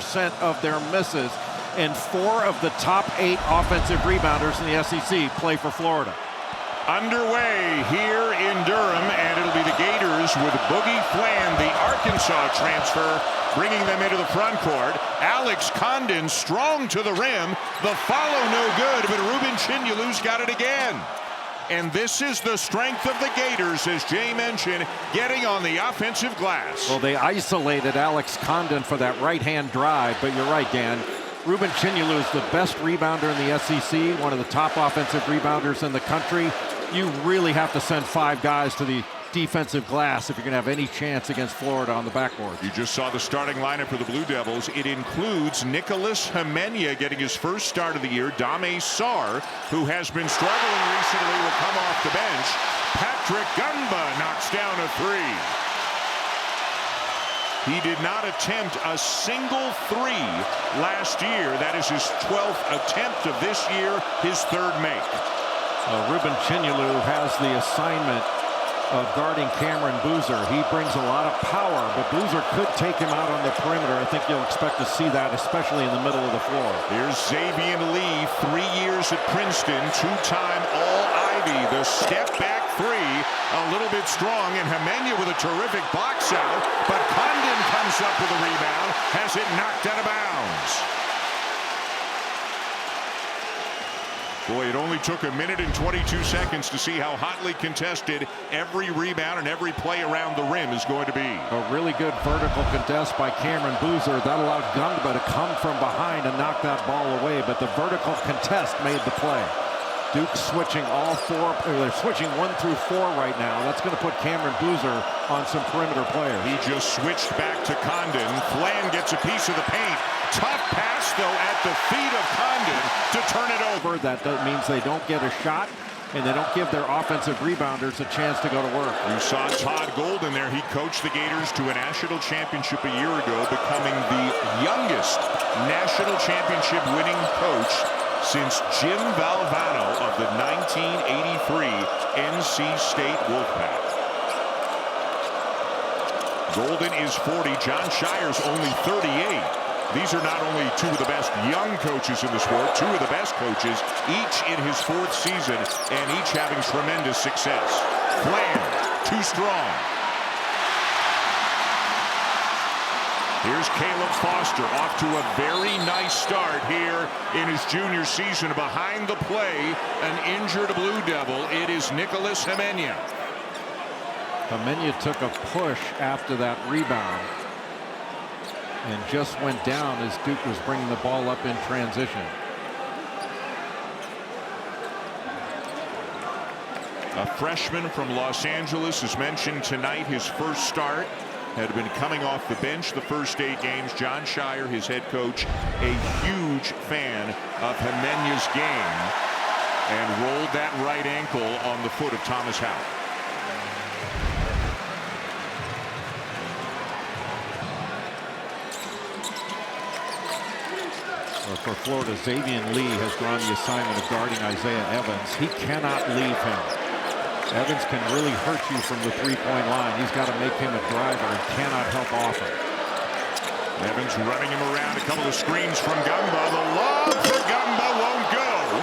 50% of their misses. And 4 of the top 8 offensive rebounders in the SEC play for Florida. Underway here in Durham, and it'll be the Gators with Boogie Flan, the Arkansas transfer, bringing them into the front court. Alex Condon strong to the rim. The follow no good, but Ruben Chinyulu's got it again. And this is the strength of the Gators, as Jay mentioned, getting on the offensive glass. Well, they isolated Alex Condon for that right-hand drive, but you're right, Dan. Ruben Chinyulu is the best rebounder in the SEC, one of the top offensive rebounders in the country. You really have to send 5 guys to the defensive glass if you're going to have any chance against Florida on the backboard. You just saw the starting lineup for the Blue Devils. It includes Nicholas Jimena getting his first start of the year. Dame Sarr, who has been struggling recently, will come off the bench. Patrick Ngongba knocks down a 3. He did not attempt a single 3 last year. That is his 12th attempt of this year, his 3rd make. Ruben Chinyulu has the assignment of guarding Cameron Boozer. He brings a lot of power, but Boozer could take him out on the perimeter. I think you'll expect to see that, especially in the middle of the floor. Here's Xavier Lee, 3 years at Princeton, 2-time All-Ivy. The step-back 3, a little bit strong, and Jimena with a terrific box out, but Condon comes up with a rebound, has it knocked out of bounds. Boy, it only took 1 minute and 22 seconds to see how hotly contested every rebound and every play around the rim is going to be. A really good vertical contest by Cameron Boozer. That allowed Ngongba to come from behind and knock that ball away, but the vertical contest made the play. Duke switching all 4, they're switching 1 through 4 right now. That's going to put Cameron Boozer on some perimeter players. He just switched back to Condon. Flan gets a piece of the paint. Tough pass, though, at the feet of Condon to turn it over. That means they don't get a shot, and they don't give their offensive rebounders a chance to go to work. You saw Todd Golden there. He coached the Gators to a national championship a year ago, becoming the youngest national championship winning coach since Jim Valvano of the 1983 NC State Wolfpack. Golden is 40. Jon Scheyer's only 38. These are not only 2 of the best young coaches in the sport, 2 of the best coaches, each in his 4th season, and each having tremendous success. Flan, too strong. Here's Caleb Foster off to a very nice start here in his junior season. Behind the play, an injured Blue Devil. It is Nicholas Jimena. Jimena took a push after that rebound and just went down as Duke was bringing the ball up in transition. A freshman from Los Angeles is mentioned tonight. His first start had been coming off the bench the first 8 games. Jon Scheyer, his head coach, a huge fan of Jimena's game, and rolled that right ankle on the foot of Thomas Howell. For Florida, Xavier Lee has drawn the assignment of guarding Isaiah Evans. He cannot leave him. Evans can really hurt you from the 3-point line. He's got to make him a driver and cannot help off him. Evans running him around. A couple of screens from Ngongba. The lob for Ngongba won't go.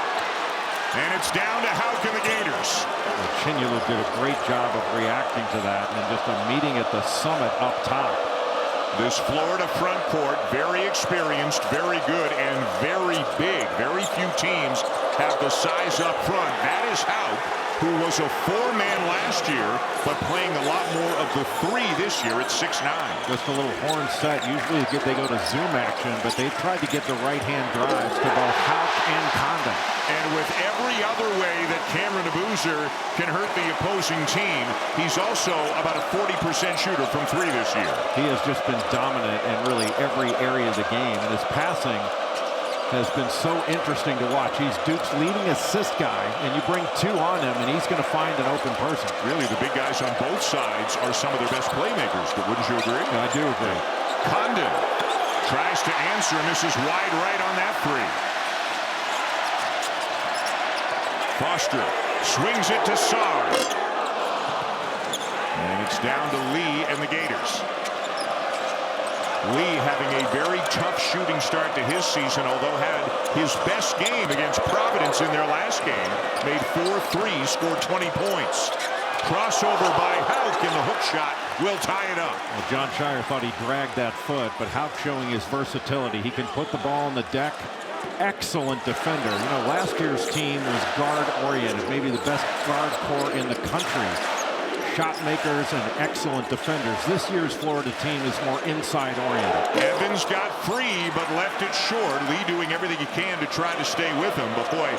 And it's down to Houck and the Gators. Well, Chinyulu did a great job of reacting to that and just a meeting at the summit up top. This Florida front court, very experienced, very good, and very big. Very few teams have the size up front. That is Houck, who was a 4-man last year, but playing a lot more of the 3 this year at 6'9". Just a little horn set. Usually they go to zoom action, but they've tried to get the right-hand drives to both Houck and Condon. And with every other way that Cameron Boozer can hurt the opposing team, he's also about a 40% shooter from 3 this year. He has just been dominant in really every area of the game, and his passing has been so interesting to watch. He's Duke's leading assist guy, and you bring 2 on him, and he's going to find an open person. Really, the big guys on both sides are some of their best playmakers, but wouldn't you agree? I do agree. Condon tries to answer, misses wide right on that 3. Foster swings it to Sarr. And it's down to Lee and the Gators. Lee having a very tough shooting start to his season, although had his best game against Providence in their last game. Made 4 threes, scored 20 points. Crossover by Hauk, and the hook shot will tie it up. Well, Jon Scheyer thought he dragged that foot, but Hauk showing his versatility. He can put the ball on the deck. Excellent defender. You know, last year's team was guard-oriented, maybe the best guard core in the country. Shot makers and excellent defenders. This year's Florida team is more inside-oriented. Evans got free, but left it short. Lee doing everything he can to try to stay with him, but boy,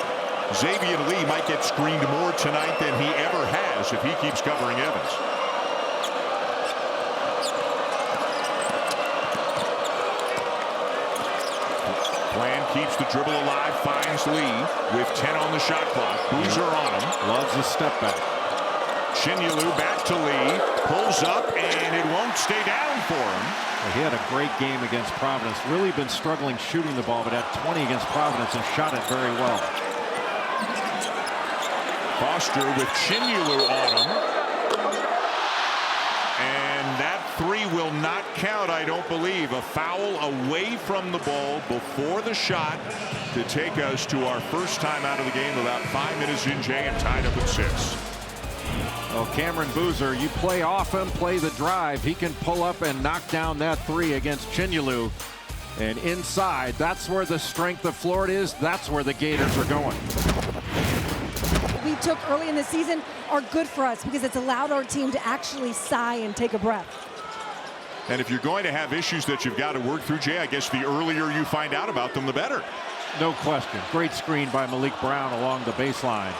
Xavier Lee might get screened more tonight than he ever has if he keeps covering Evans. Plan keeps the dribble alive, finds Lee with 10 on the shot clock. Boozer on him. Loves the step back. Chinyelu back to Lee, pulls up, and it won't stay down for him. Well, he had a great game against Providence. Really been struggling shooting the ball, but had 20 against Providence and shot it very well. Foster with Chinyelu on him. And that 3 will not count, I don't believe. A foul away from the ball before the shot to take us to our first time out of the game. About 5 minutes in, Jay, and tied up at 6. Well, Cameron Boozer, you play off him, play the drive. He can pull up and knock down that 3 against Chinyelu. And inside, that's where the strength of Florida is. That's where the Gators are going. We took early in the season are good for us because it's allowed our team to actually sigh and take a breath. And if you're going to have issues that you've got to work through, Jay, I guess the earlier you find out about them, the better. No question. Great screen by Malik Brown along the baseline.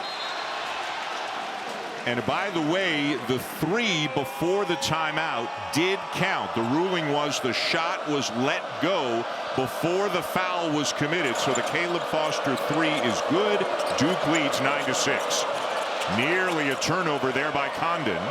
And by the way, the 3 before the timeout did count. The ruling was the shot was let go before the foul was committed. So the Caleb Foster 3 is good. Duke leads 9-6. Nearly a turnover there by Condon.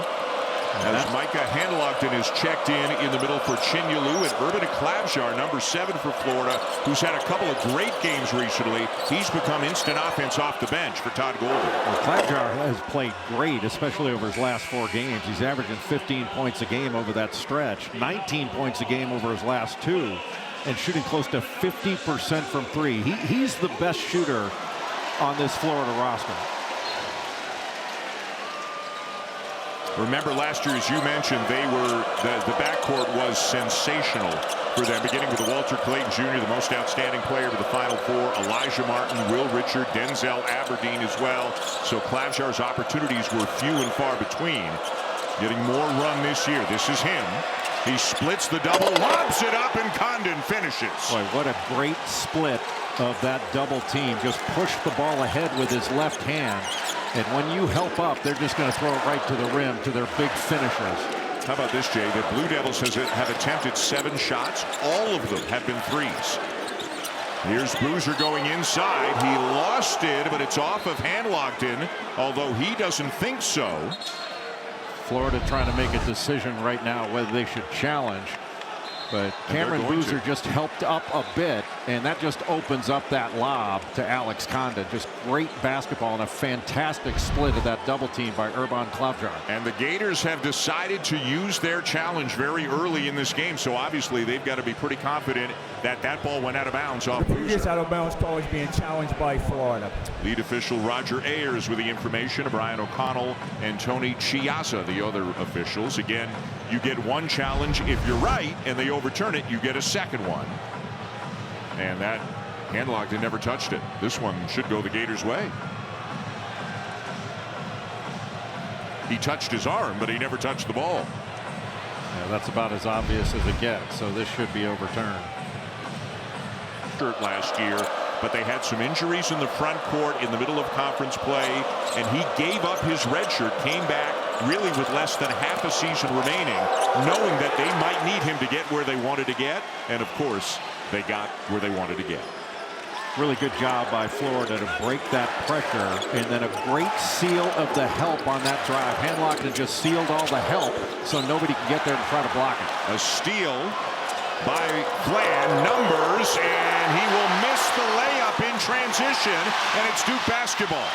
As Micah Hanlogton is checked in the middle for Chinyelu, and Urban Klabjar, number 7 for Florida, who's had a couple of great games recently. He's become instant offense off the bench for Todd Golden. Well, Klabjar has played great, especially over his last 4 games. He's averaging 15 points a game over that stretch, 19 points a game over his last 2, and shooting close to 50% from 3. He's the best shooter on this Florida roster. Remember last year, as you mentioned, they were the backcourt was sensational for them, beginning with Walter Clayton Jr., the most outstanding player to the Final Four, Elijah Martin, Will Richard, Denzel Aberdeen as well. So Klabjar's opportunities were few and far between. Getting more run this year. This is him. He splits the double, lobs it up, and Condon finishes. Boy, what a great split of that double team. Just push the ball ahead with his left hand. And when you help up, they're just going to throw it right to the rim, to their big finishers. How about this, Jay? The Blue Devils have attempted 7 shots. All of them have been 3s. Here's Boozer going inside. He lost it, but it's off of Hanlogton, although he doesn't think so. Florida trying to make a decision right now whether they should challenge. But Cameron Boozer just helped up a bit, and that just opens up that lob to Alex Condon. Just great basketball and a fantastic split of that double team by Urban Klabjar. And the Gators have decided to use their challenge very early in this game, so obviously they've got to be pretty confident that that ball went out of bounds off Boozer. The previous out of bounds call is being challenged by Florida. Lead official Roger Ayers with the information. Brian O'Connell and Tony Chiazza, the other officials. Again, you get 1 challenge if you're right, and they overturn it, you get a second one. And that Hanlogton never touched it. This one should go the Gators' way. He touched his arm, but he never touched the ball. Yeah, that's about as obvious as it gets, so this should be overturned. Last year, but they had some injuries in the front court in the middle of conference play, and he gave up his red shirt, came back really with less than half a season remaining, knowing that they might need him to get where they wanted to get, and of course they got where they wanted to get. Really good job by Florida to break that pressure, and then a great seal of the help on that drive. Hanlogton just sealed all the help so nobody can get there and try to block it. A steal by Flan, numbers, and he will miss the layup in transition, and it's Duke basketball.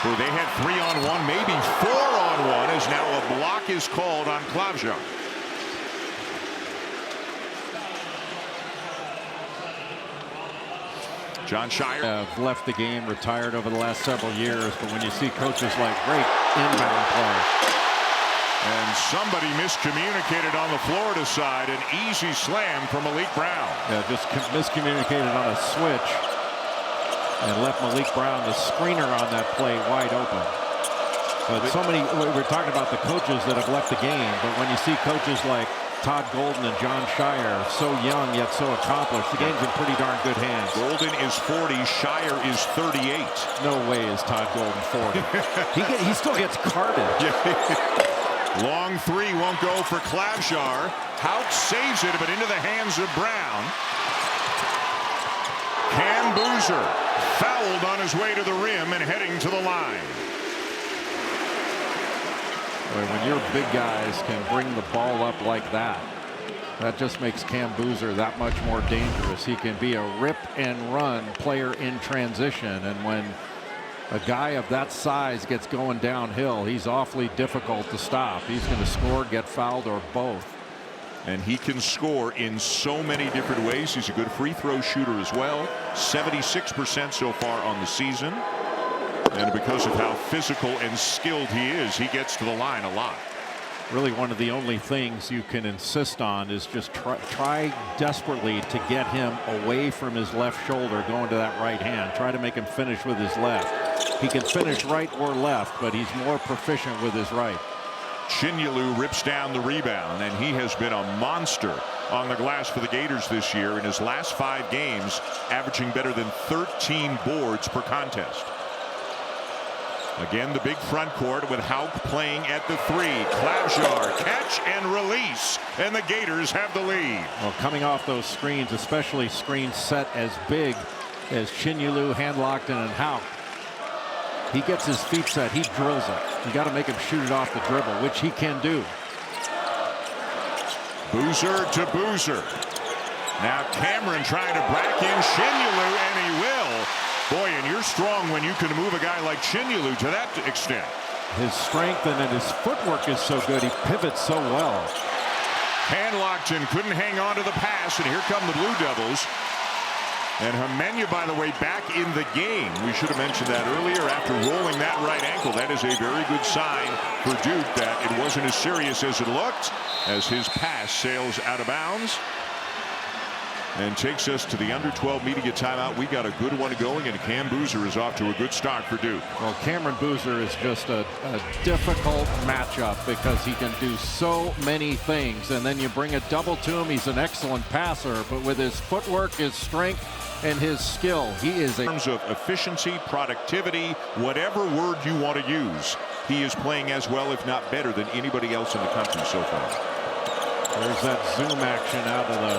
Where they had 3-on-1, maybe 4-on-1, as now a block is called on Klabjar. Jon Scheyer have left the game, retired over the last several years, but when you see coaches like great inbound play. And somebody miscommunicated on the Florida side. An easy slam from Malik Brown. Yeah, just miscommunicated on a switch and left Malik Brown, the screener on that play, wide open. But so many, we're talking about the coaches that have left the game, but when you see coaches like Todd Golden and Jon Scheyer, so young yet so accomplished, the game's in pretty darn good hands. Golden is 40, Scheyer is 38. No way is Todd Golden 40. he still gets carded. Long three won't go for Klabjar. Houck saves it, but into the hands of Brown. Cam Boozer fouled on his way to the rim and heading to the line. When your big guys can bring the ball up like that, that just makes Cam Boozer that much more dangerous. He can be a rip and run player in transition, and when a guy of that size gets going downhill, he's awfully difficult to stop. He's going to score, get fouled, or both. And he can score in so many different ways. He's a good free throw shooter as well. 76% so far on the season. And because of how physical and skilled he is, he gets to the line a lot. Really, one of the only things you can insist on is just try desperately to get him away from his left shoulder going to that right hand. Try to make him finish with his left. He can finish right or left, but he's more proficient with his right. Chinyelu rips down the rebound, and he has been a monster on the glass for the Gators this year in his last 5 games, averaging better than 13 boards per contest. Again, the big front court with Houck playing at the 3. Klabjar catch and release, and the Gators have the lead. Well, coming off those screens, especially screens set as big as Chinyelu, Handlockton, and Houck, he gets his feet set. He drills it. You got to make him shoot it off the dribble, which he can do. Boozer to Boozer. Now Cameron trying to back in Chinyelu, and he will. Boy, and you're strong when you can move a guy like Chinyelu to that extent. His strength and his footwork is so good. He pivots so well. Handlockton couldn't hang on to the pass, and here come the Blue Devils. And Jimena, by the way, back in the game. We should have mentioned that earlier. After rolling that right ankle, that is a very good sign for Duke that it wasn't as serious as it looked, as his pass sails out of bounds and takes us to the under 12 media timeout. We got a good one going, and Cam Boozer is off to a good start for Duke. Well, Cameron Boozer is just a difficult matchup because he can do so many things, and then you bring a double to him. He's an excellent passer, but with his footwork, his strength, and his skill, he is in terms of efficiency, productivity, whatever word you want to use, he is playing as well, if not better, than anybody else in the country so far. There's that zoom action out of the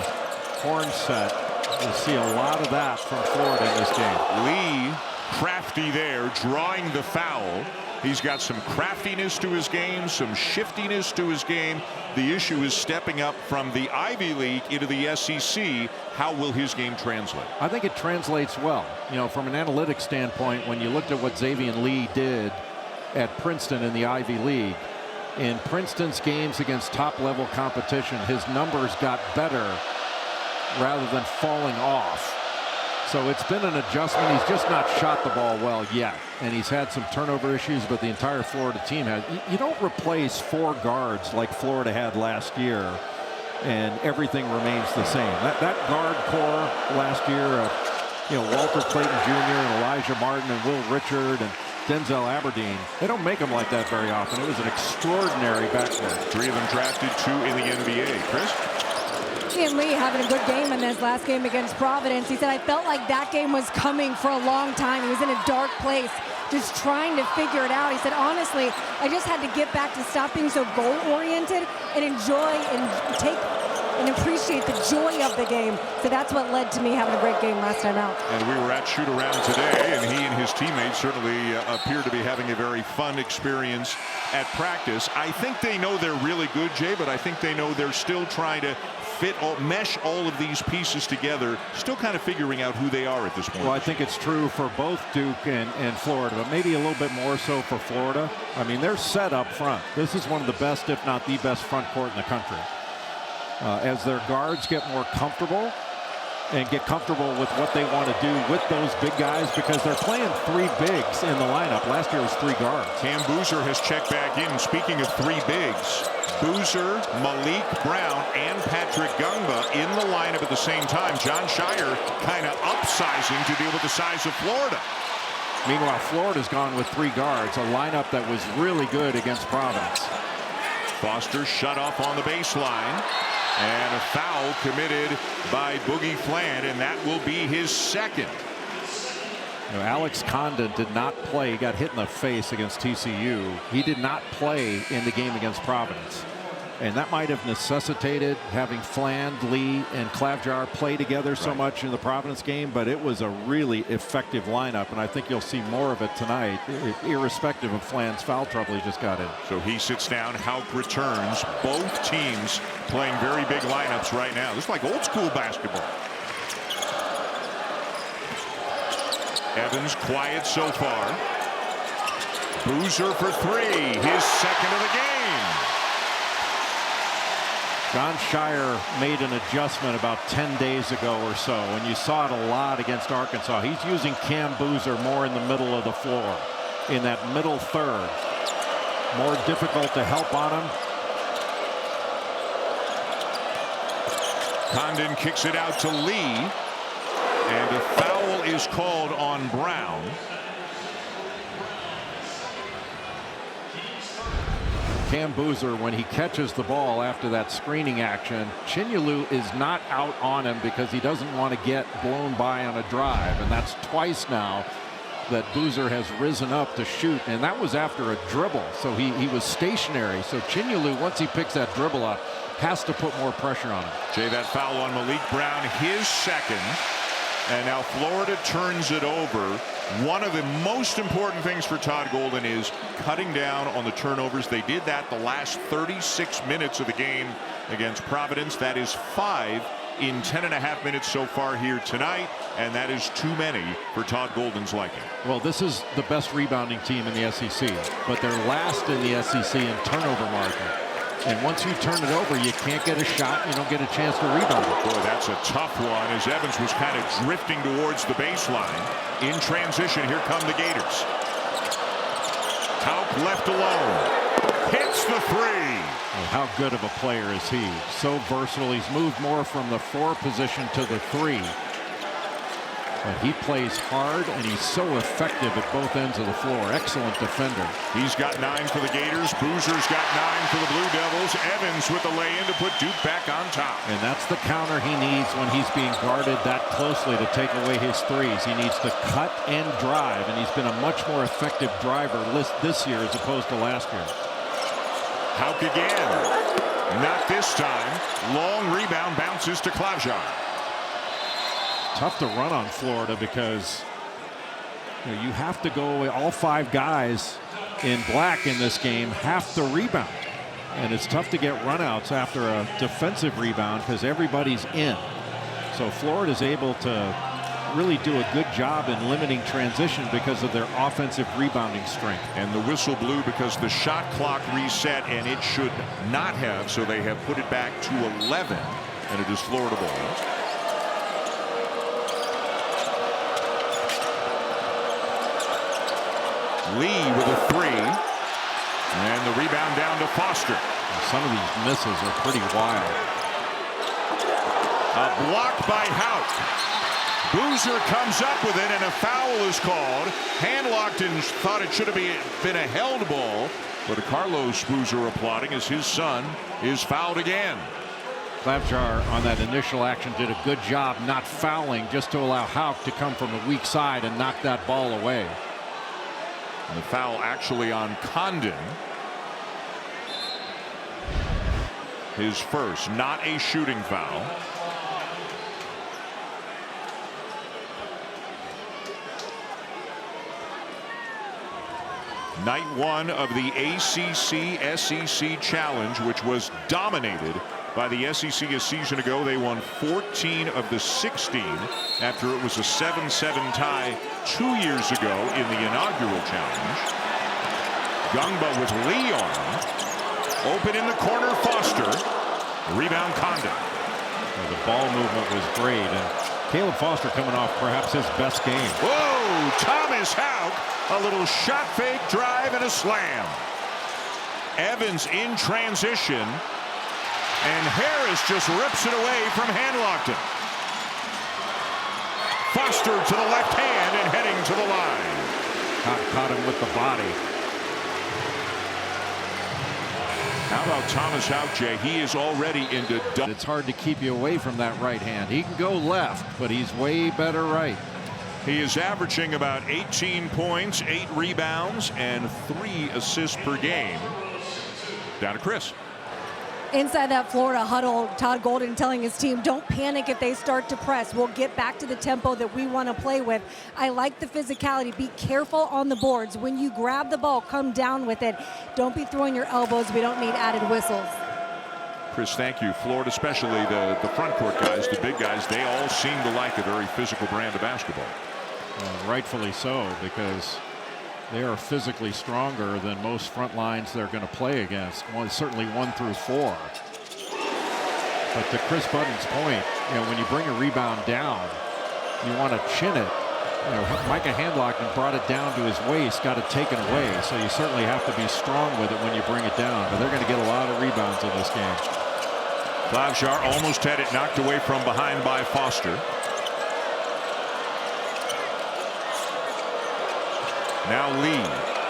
horn set. You'll see a lot of that from Florida in this game. Lee crafty there, drawing the foul. He's got some craftiness to his game, some shiftiness to his game. The issue is stepping up from the Ivy League into the SEC. How will his game translate? I think it translates well. You know, from an analytics standpoint, when you looked at what Xavier Lee did at Princeton in the Ivy League, in Princeton's games against top-level competition, his numbers got better rather than falling off. So it's been an adjustment. He's just not shot the ball well yet, and he's had some turnover issues, but the entire Florida team has. You don't replace 4 guards like Florida had last year and everything remains the same. That guard core last year, you know, Walter Clayton Jr. and Elijah Martin and Will Richard and Denzel Aberdeen, they don't make them like that very often. It was an extraordinary backcourt. 3 of them drafted, 2 in the NBA. Chris? Ian Lee having a good game in this last game against Providence. He said, I felt like that game was coming for a long time. He was in a dark place, just trying to figure it out. He said, honestly, I just had to get back to stop being so goal-oriented and enjoy and take and appreciate the joy of the game. So that's what led to me having a great game last time out. And we were at shoot-around today, and he and his teammates certainly appear to be having a very fun experience at practice. I think they know they're really good, Jay, but I think they know they're still trying to mesh all of these pieces together, still kind of figuring out who they are at this point. Well, I think it's true for both Duke and Florida, but maybe a little bit more so for Florida. I mean, they're set up front. This is one of the best, if not the best, front court in the country. As their guards get more comfortable, and get comfortable with what they want to do with those big guys, because they're playing 3 bigs in the lineup. Last year was 3 guards. Cam Boozer has checked back in. Speaking of 3 bigs, Boozer, Malik Brown, and Patrick Ngongba in the lineup at the same time. Jon Scheyer kind of upsizing to deal with the size of Florida. Meanwhile, Florida's gone with 3 guards, a lineup that was really good against Providence. Foster shut off on the baseline, and a foul committed by Boogie Fland, and that will be his second. You know, Alex Condon did not play. He got hit in the face against TCU. He did not play in the game against Providence. And that might have necessitated having Fland, Lee, and Klavjar play together so much in the Providence game, but it was a really effective lineup, and I think you'll see more of it tonight, irrespective of Fland's foul trouble he just got in. So he sits down, Houck returns. Both teams playing very big lineups right now. This is like old school basketball. Evans quiet so far. Boozer for 3, his second of the game. Jon Scheyer made an adjustment about 10 days ago or so, and you saw it a lot against Arkansas. He's using Cam Boozer more in the middle of the floor, in that middle third. More difficult to help on him. Condon kicks it out to Lee, and a foul is called on Brown. Cam Boozer, when he catches the ball after that screening action, Chinyelu is not out on him because he doesn't want to get blown by on a drive, and that's twice now that Boozer has risen up to shoot, and that was after a dribble, so he was stationary. So Chinyelu, once he picks that dribble up, has to put more pressure on him. Jay, that foul on Malik Brown, his second, and now Florida turns it over. One of the most important things for Todd Golden is cutting down on the turnovers. They did that the last 36 minutes of the game against Providence. That is 5 in 10.5 minutes so far here tonight, and that is too many for Todd Golden's liking. Well, this is the best rebounding team in the SEC, but they're last in the SEC in turnover margin. And once you turn it over, you can't get a shot. You don't get a chance to rebound it. Boy, that's a tough one, as Evans was kind of drifting towards the baseline. In transition, here come the Gators. Houck left alone. Hits the 3. Well, how good of a player is he? So versatile. He's moved more from the 4 position to the 3. But he plays hard, and he's so effective at both ends of the floor. Excellent defender. He's got 9 for the Gators. Boozer's got 9 for the Blue Devils. Evans with the lay-in to put Duke back on top. And that's the counter he needs when he's being guarded that closely to take away his threes. He needs to cut and drive, and he's been a much more effective driver this year as opposed to last year. Houck again. Not this time. Long rebound bounces to Klavjar. Tough to run on Florida because you have to go away. All 5 guys in black in this game have to rebound, and it's tough to get runouts after a defensive rebound because everybody's in. So Florida's able to really do a good job in limiting transition because of their offensive rebounding strength. And the whistle blew because the shot clock reset, and it should not have, so they have put it back to 11, and it is Florida ball. Lee with a 3, and the rebound down to Foster. Some of these misses are pretty wild. A block by Houck. Boozer comes up with it, and a foul is called. Handlocked, and thought it should have been a held ball, but Carlos Boozer applauding as his son is fouled again. Klavjar on that initial action did a good job not fouling, just to allow Houck to come from the weak side and knock that ball away. And the foul actually on Condon. His first, not a shooting foul. Night 1 of the ACC SEC Challenge, which was dominated by the SEC a season ago. They won 14 of the 16 after it was a 7-7 tie 2 years ago in the inaugural challenge. Ngongba with Lee on him. Open in the corner, Foster. Rebound Condon. Well, the ball movement was great, and Caleb Foster coming off perhaps his best game. Whoa, Thomas Houck, a little shot fake drive and a slam. Evans in transition, and Harris just rips it away from Handlockton. Foster to the left hand and heading to the line. Caught him with the body. How about Thomas Houck, Jay? He is already into double. It's hard to keep you away from that right hand. He can go left, but he's way better right. He is averaging about 18 points, 8 rebounds, and 3 assists per game. Down to Chris. Inside that Florida huddle, Todd Golden telling his team, don't panic if they start to press. We'll get back to the tempo that we want to play with. I like the physicality. Be careful on the boards. When you grab the ball, come down with it. Don't be throwing your elbows. We don't need added whistles. Chris, thank you. Florida, especially the front court guys, the big guys, they all seem to like a very physical brand of basketball. Rightfully so, because they are physically stronger than most front lines they're going to play against. Certainly 1 through 4. But to Chris Button's point, when you bring a rebound down, you want to chin it. Micah Handlockton brought it down to his waist, got it taken away. So you certainly have to be strong with it when you bring it down. But they're going to get a lot of rebounds in this game. Klavjar almost had it knocked away from behind by Foster. Now Lee,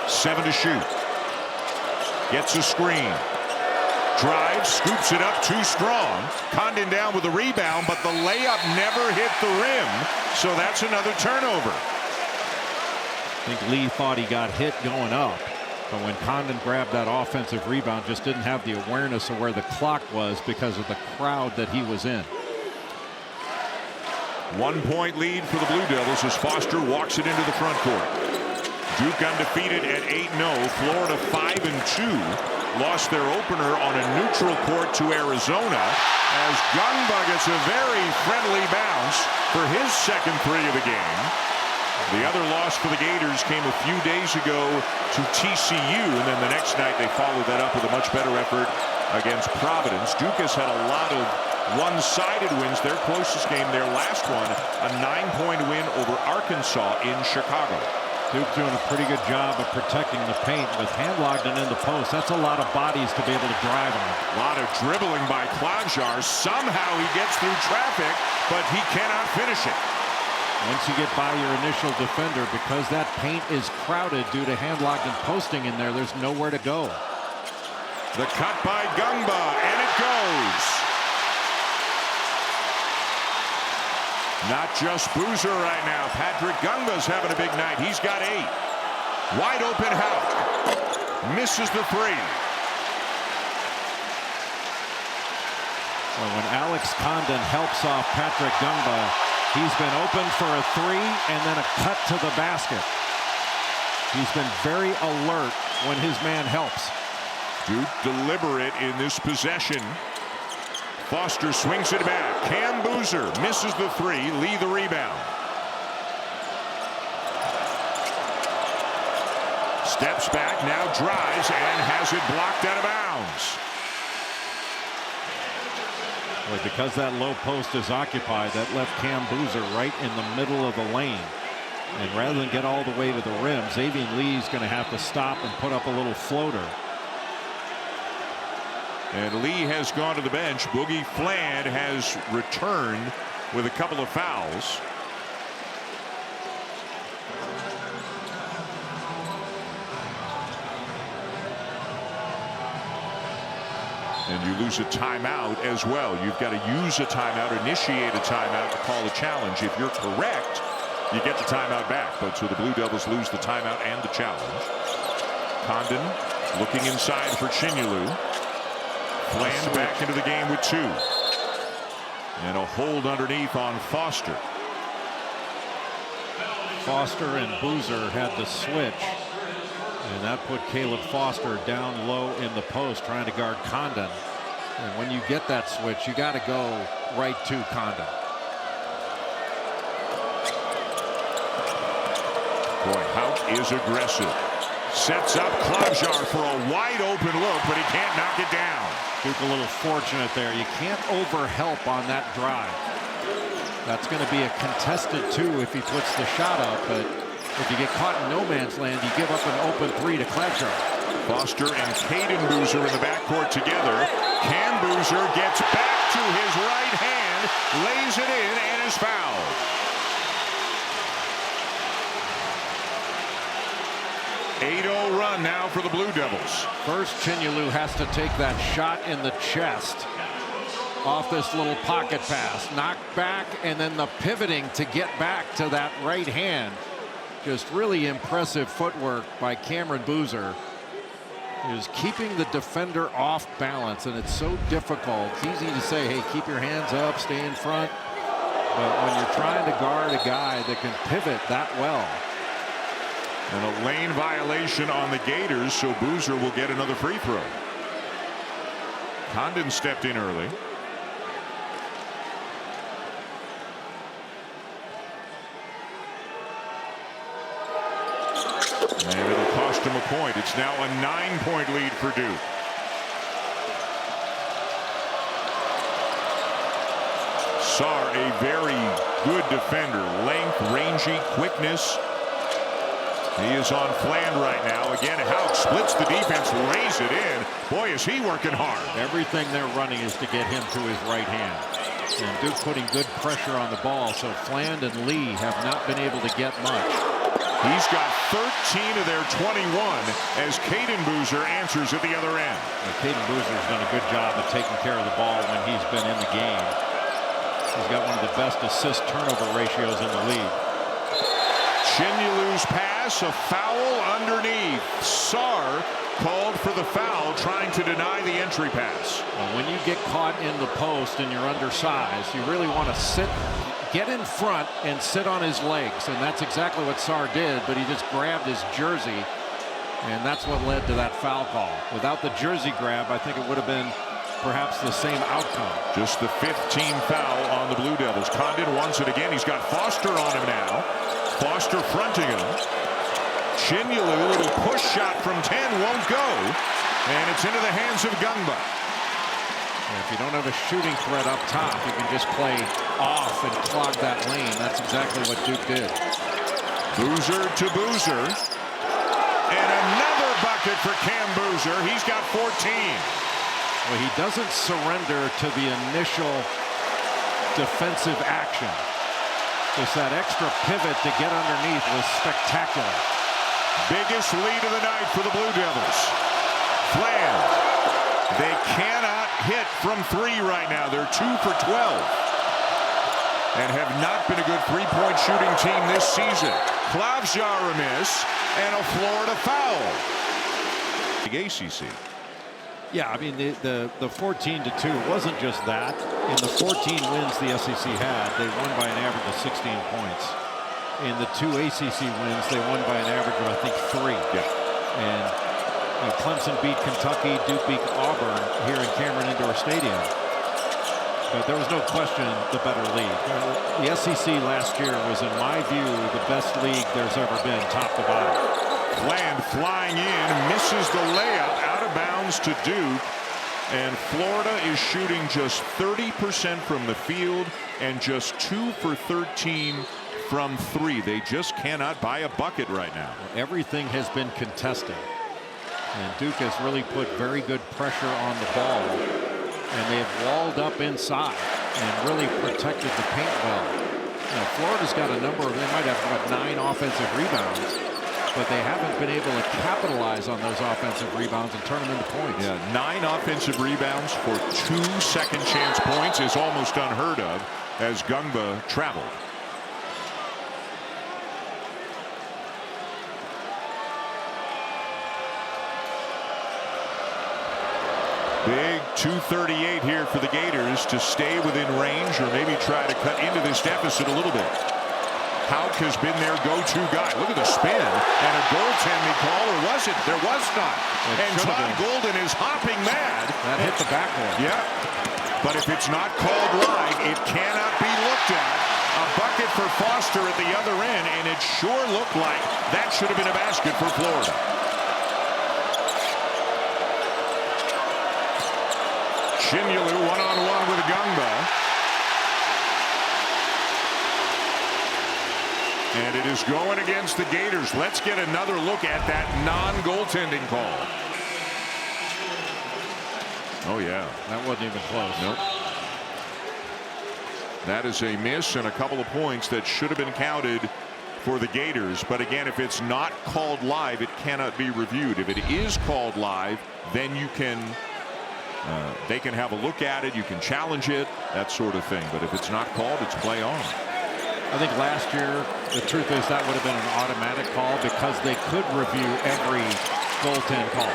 7 to shoot. Gets a screen. Drives, scoops it up too strong. Condon down with the rebound, but the layup never hit the rim. So that's another turnover. I think Lee thought he got hit going up. But when Condon grabbed that offensive rebound, just didn't have the awareness of where the clock was because of the crowd that he was in. 1 point lead for the Blue Devils as Foster walks it into the front court. Duke undefeated at 8-0. Florida 5-2. Lost their opener on a neutral court to Arizona as Ngongba gets a very friendly bounce for his second 3 of the game. The other loss for the Gators came a few days ago to TCU, and then the next night they followed that up with a much better effort against Providence. Duke has had a lot of one-sided wins. Their closest game, their last one, a 9-point win over Arkansas in Chicago. Duke doing a pretty good job of protecting the paint with Handlockton in the post. That's a lot of bodies to be able to drive on. A lot of dribbling by Klavjar. Somehow he gets through traffic, but he cannot finish it. Once you get by your initial defender, because that paint is crowded due to Handlockton posting in there, there's nowhere to go. The cut by Ngongba, and it goes. Not just Boozer right now. Patrick Ngongba's having a big night. He's got 8. Wide open Houck. Misses the 3. Well, when Alex Condon helps off Patrick Ngongba, he's been open for a 3 and then a cut to the basket. He's been very alert when his man helps. Duke deliberate in this possession. Foster swings it back. Cam Boozer misses the 3. Lee the rebound. Steps back, now drives, and has it blocked out of bounds. Well, because that low post is occupied, that left Cam Boozer right in the middle of the lane. And rather than get all the way to the rim, Xavier Lee's going to have to stop and put up a little floater. And Lee has gone to the bench. Boogie Fland has returned with a couple of fouls. And you lose a timeout as well. You've got to use a timeout, initiate a timeout to call a challenge. If you're correct, you get the timeout back. But so the Blue Devils lose the timeout and the challenge. Condon looking inside for Chinyelu. Fland back into the game with 2. And a hold underneath on Foster. Foster and Boozer had the switch. And that put Caleb Foster down low in the post trying to guard Condon. And when you get that switch, you got to go right to Condon. Boy, Houck is aggressive. Sets up Klavjar for a wide open look, but he can't knock it down. Duke a little fortunate there. You can't overhelp on that drive. That's going to be a contested 2 if he puts the shot up, but if you get caught in no man's land, you give up an open 3 to Clatcher. Foster and Caden Boozer in the backcourt together. Cam Boozer gets back to his right hand, lays it in, and is fouled. .80 run now for the Blue Devils. First, Chinyelu has to take that shot in the chest off this little pocket pass. Knocked back, and then the pivoting to get back to that right hand. Just really impressive footwork by Cameron Boozer. Is keeping the defender off balance, and it's so difficult. It's easy to say, hey, keep your hands up, stay in front. But when you're trying to guard a guy that can pivot that well. And a lane violation on the Gators, so Boozer will get another free throw. Condon stepped in early. And it'll cost him a point. It's now a 9-point lead for Duke. Sarr, a very good defender. Length, rangy, quickness. He is on Fland right now. Again, Houck splits the defense, lays it in. Boy, is he working hard. Everything they're running is to get him to his right hand. And Duke putting good pressure on the ball, so Fland and Lee have not been able to get much. He's got 13 of their 21 as Caden Boozer answers at the other end. Caden Boozer's done a good job of taking care of the ball when he's been in the game. He's got one of the best assist-turnover ratios in the league. Chinyelu's pass, a foul underneath. Sarr called for the foul, trying to deny the entry pass. Well, when you get caught in the post and you're undersized, you really want to get in front and sit on his legs, and that's exactly what Sarr did, but he just grabbed his jersey, and that's what led to that foul call. Without the jersey grab, I think it would have been perhaps the same outcome. Just the 15th foul on the Blue Devils. Condon wants it again. He's got Foster on him now. Foster fronting him. Chinyelu, a little push shot from 10, won't go, and it's into the hands of Ngongba. If you don't have a shooting threat up top, you can just play off and clog that lane. That's exactly what Duke did. Boozer to Boozer. And another bucket for Cam Boozer. He's got 14. Well, he doesn't surrender to the initial defensive action. Just that extra pivot to get underneath was spectacular. Biggest lead of the night for the Blue Devils. Fland. They cannot hit from 3 right now. They're 2 for 12. And have not been a good three-point shooting team this season. Klavjar a miss and a Florida foul. The ACC. Yeah, I mean, the 14-2 wasn't just that. In the 14 wins the SEC had, they won by an average of 16 points. In the 2 ACC wins, they won by an average of, I think, 3. Yeah. And Clemson beat Kentucky, Duke beat Auburn here in Cameron Indoor Stadium. But there was no question the better league. The SEC last year was, in my view, the best league there's ever been, top to bottom. Fland flying in, misses the layup, out of bounds to Duke. And Florida is shooting just 30% from the field and just 2 for 13 from 3. They just cannot buy a bucket right now. Everything has been contested. And Duke has really put very good pressure on the ball. And they have walled up inside and really protected the paint well. You know, Florida's got a number of, they might have about 9 offensive rebounds, but they haven't been able to capitalize on those offensive rebounds and turn them into points. Yeah, 9 offensive rebounds for 2 second chance points is almost unheard of as Ngongba traveled. Big 238 here for the Gators to stay within range or maybe try to cut into this deficit a little bit. Houck has been their go-to guy. Look at the spin and a goaltending call, or was it? There was not. And Todd Golden is hopping mad. That hit the backboard. Yeah. But if it's not called live, it cannot be looked at. A bucket for Foster at the other end, and it sure looked like that should have been a basket for Florida. Chinyelu one-on-one with Ngongba. And it is going against the Gators. Let's get another look at that non-goaltending call. Oh, yeah. That wasn't even close. Nope. That is a miss and a couple of points that should have been counted for the Gators. But again, if it's not called live, it cannot be reviewed. If it is called live, then you can they can have a look at it. You can challenge it, that sort of thing. But if it's not called, it's play on. I think last year, the truth is that would have been an automatic call because they could review every goaltend call.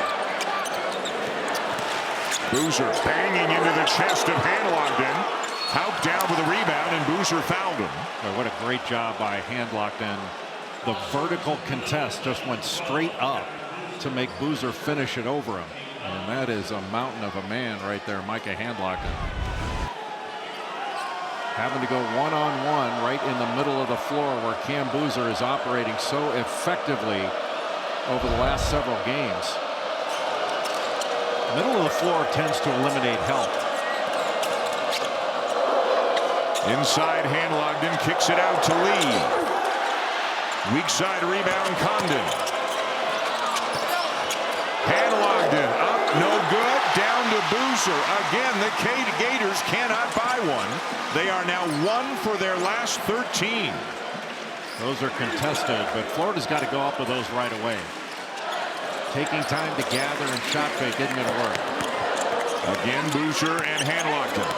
Boozer banging into the chest of Handlockton. Houck down with a rebound, and Boozer fouled him. Boy, what a great job by Handlockton. The vertical contest just went straight up to make Boozer finish it over him. And that is a mountain of a man right there, Micah Handlockton. Having to go one-on-one right in the middle of the floor where Cam Boozer is operating so effectively over the last several games. Middle of the floor tends to eliminate help. Inside, Handlockton kicks it out to Lee. Weak side rebound, Condon. Handlockton up, no good, down to Boozer. Again, the Gators cannot buy one. They are now 1 for their last 13. Those are contested, but Florida's got to go up with those right away. Taking time to gather and shot fake isn't going to work. Again, Boozer and Handlockton.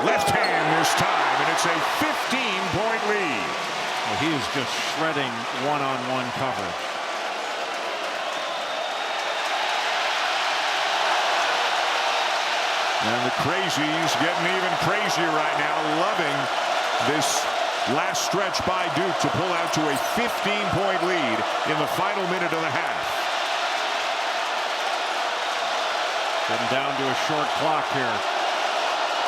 Left hand this time, and it's a 15-point lead. Well, he is just shredding one-on-one coverage. And the crazies getting even crazier right now, loving this last stretch by Duke to pull out to a 15-point lead in the final minute of the half. Getting down to a short clock here.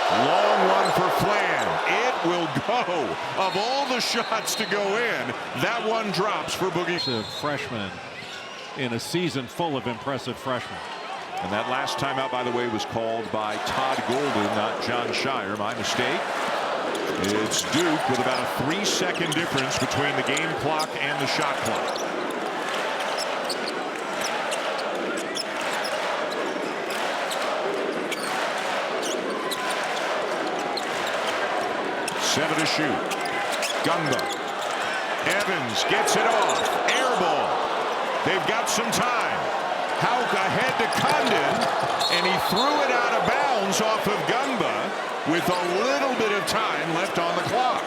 Long one for Flan. It will go. Of all the shots to go in, that one drops for Boogie. Freshman in a season full of impressive freshmen. And that last timeout, by the way, was called by Todd Golden, not Jon Scheyer. My mistake. It's Duke with about a 3-second difference between the game clock and the shot clock. Seven to shoot. Ngongba. Evans gets it off. Air ball. They've got some time. Houck ahead to Condon, and he threw it out of bounds off of Ngongba with a little bit of time left on the clock.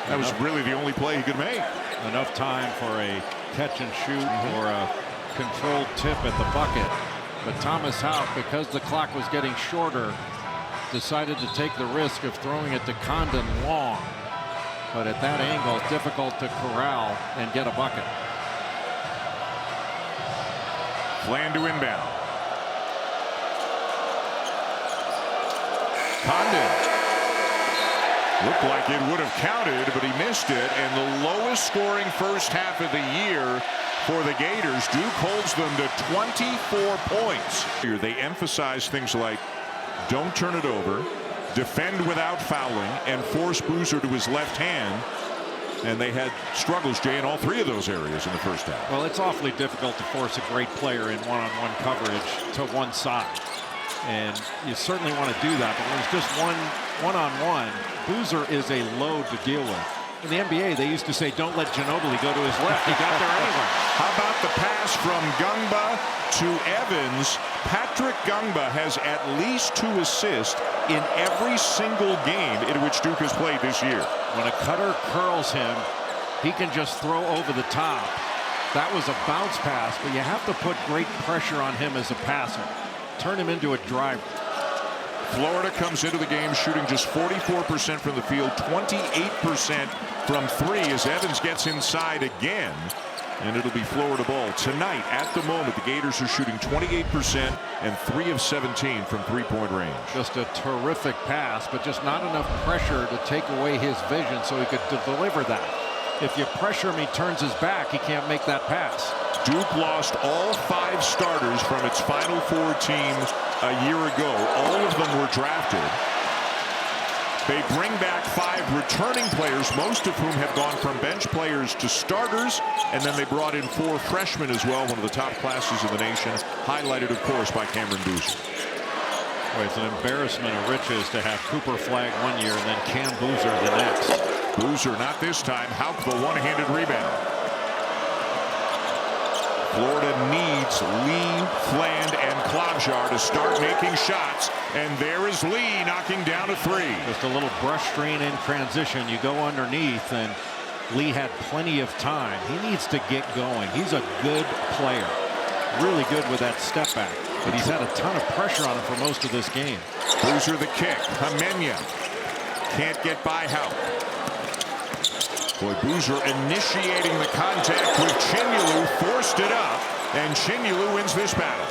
That was really the only play he could make. Enough time for a catch and shoot or a controlled tip at the bucket. But Thomas Houck, because the clock was getting shorter, decided to take the risk of throwing it to Condon long. But at that angle, difficult to corral and get a bucket. Flan to inbound. Condon. Looked like it would have counted, but he missed it. And the lowest scoring first half of the year for the Gators. Duke holds them to 24 points. They emphasize things like don't turn it over, defend without fouling, and force Boozer to his left hand. And they had struggles, Jay, in all three of those areas in the first half. Well, it's awfully difficult to force a great player in one-on-one coverage to one side. And you certainly want to do that. But when it's just one-on-one, Boozer is a load to deal with. In the NBA, they used to say, don't let Ginobili go to his left. He got there anyway. How about the pass from Ngongba to Evans? Patrick Ngongba has at least 2 assists in every single game in which Duke has played this year. When a cutter curls him, he can just throw over the top. That was a bounce pass, but you have to put great pressure on him as a passer. Turn him into a driver. Florida comes into the game shooting just 44% from the field, 28% from 3 as Evans gets inside again. And it'll be Florida ball. Tonight, at the moment, the Gators are shooting 28% and 3 of 17 from three-point range. Just a terrific pass, but just not enough pressure to take away his vision so he could deliver that. If you pressure him, he turns his back. He can't make that pass. Duke lost all 5 starters from its Final Four team a year ago. All of them were drafted. They bring back 5 returning players, most of whom have gone from bench players to starters, and then they brought in 4 freshmen as well, one of the top classes in the nation, highlighted, of course, by Cameron Boozer. Boy, it's an embarrassment of riches to have Cooper Flagg one year and then Cam Boozer the next. Boozer not this time. Houck the one-handed rebound. Florida needs Lee, Fland, and Klobuchar to start making shots. And there is Lee knocking down a 3. Just a little brush screen in transition. You go underneath, and Lee had plenty of time. He needs to get going. He's a good player. Really good with that step back. But he's had a ton of pressure on him for most of this game. Boozer the kick. Jimena can't get by Houck. Boy, Boozer initiating the contact with Chinyelu, forced it up, and Chinyelu wins this battle.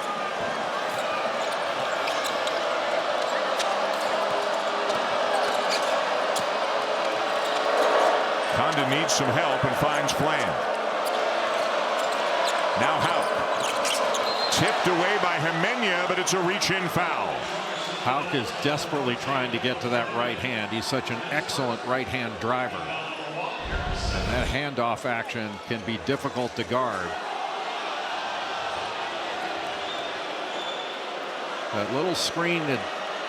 Condon needs some help and finds Fland. Now Houck. Tipped away by Jimena, but it's a reach-in foul. Houck is desperately trying to get to that right hand. He's such an excellent right-hand driver. And that handoff action can be difficult to guard. That little screen that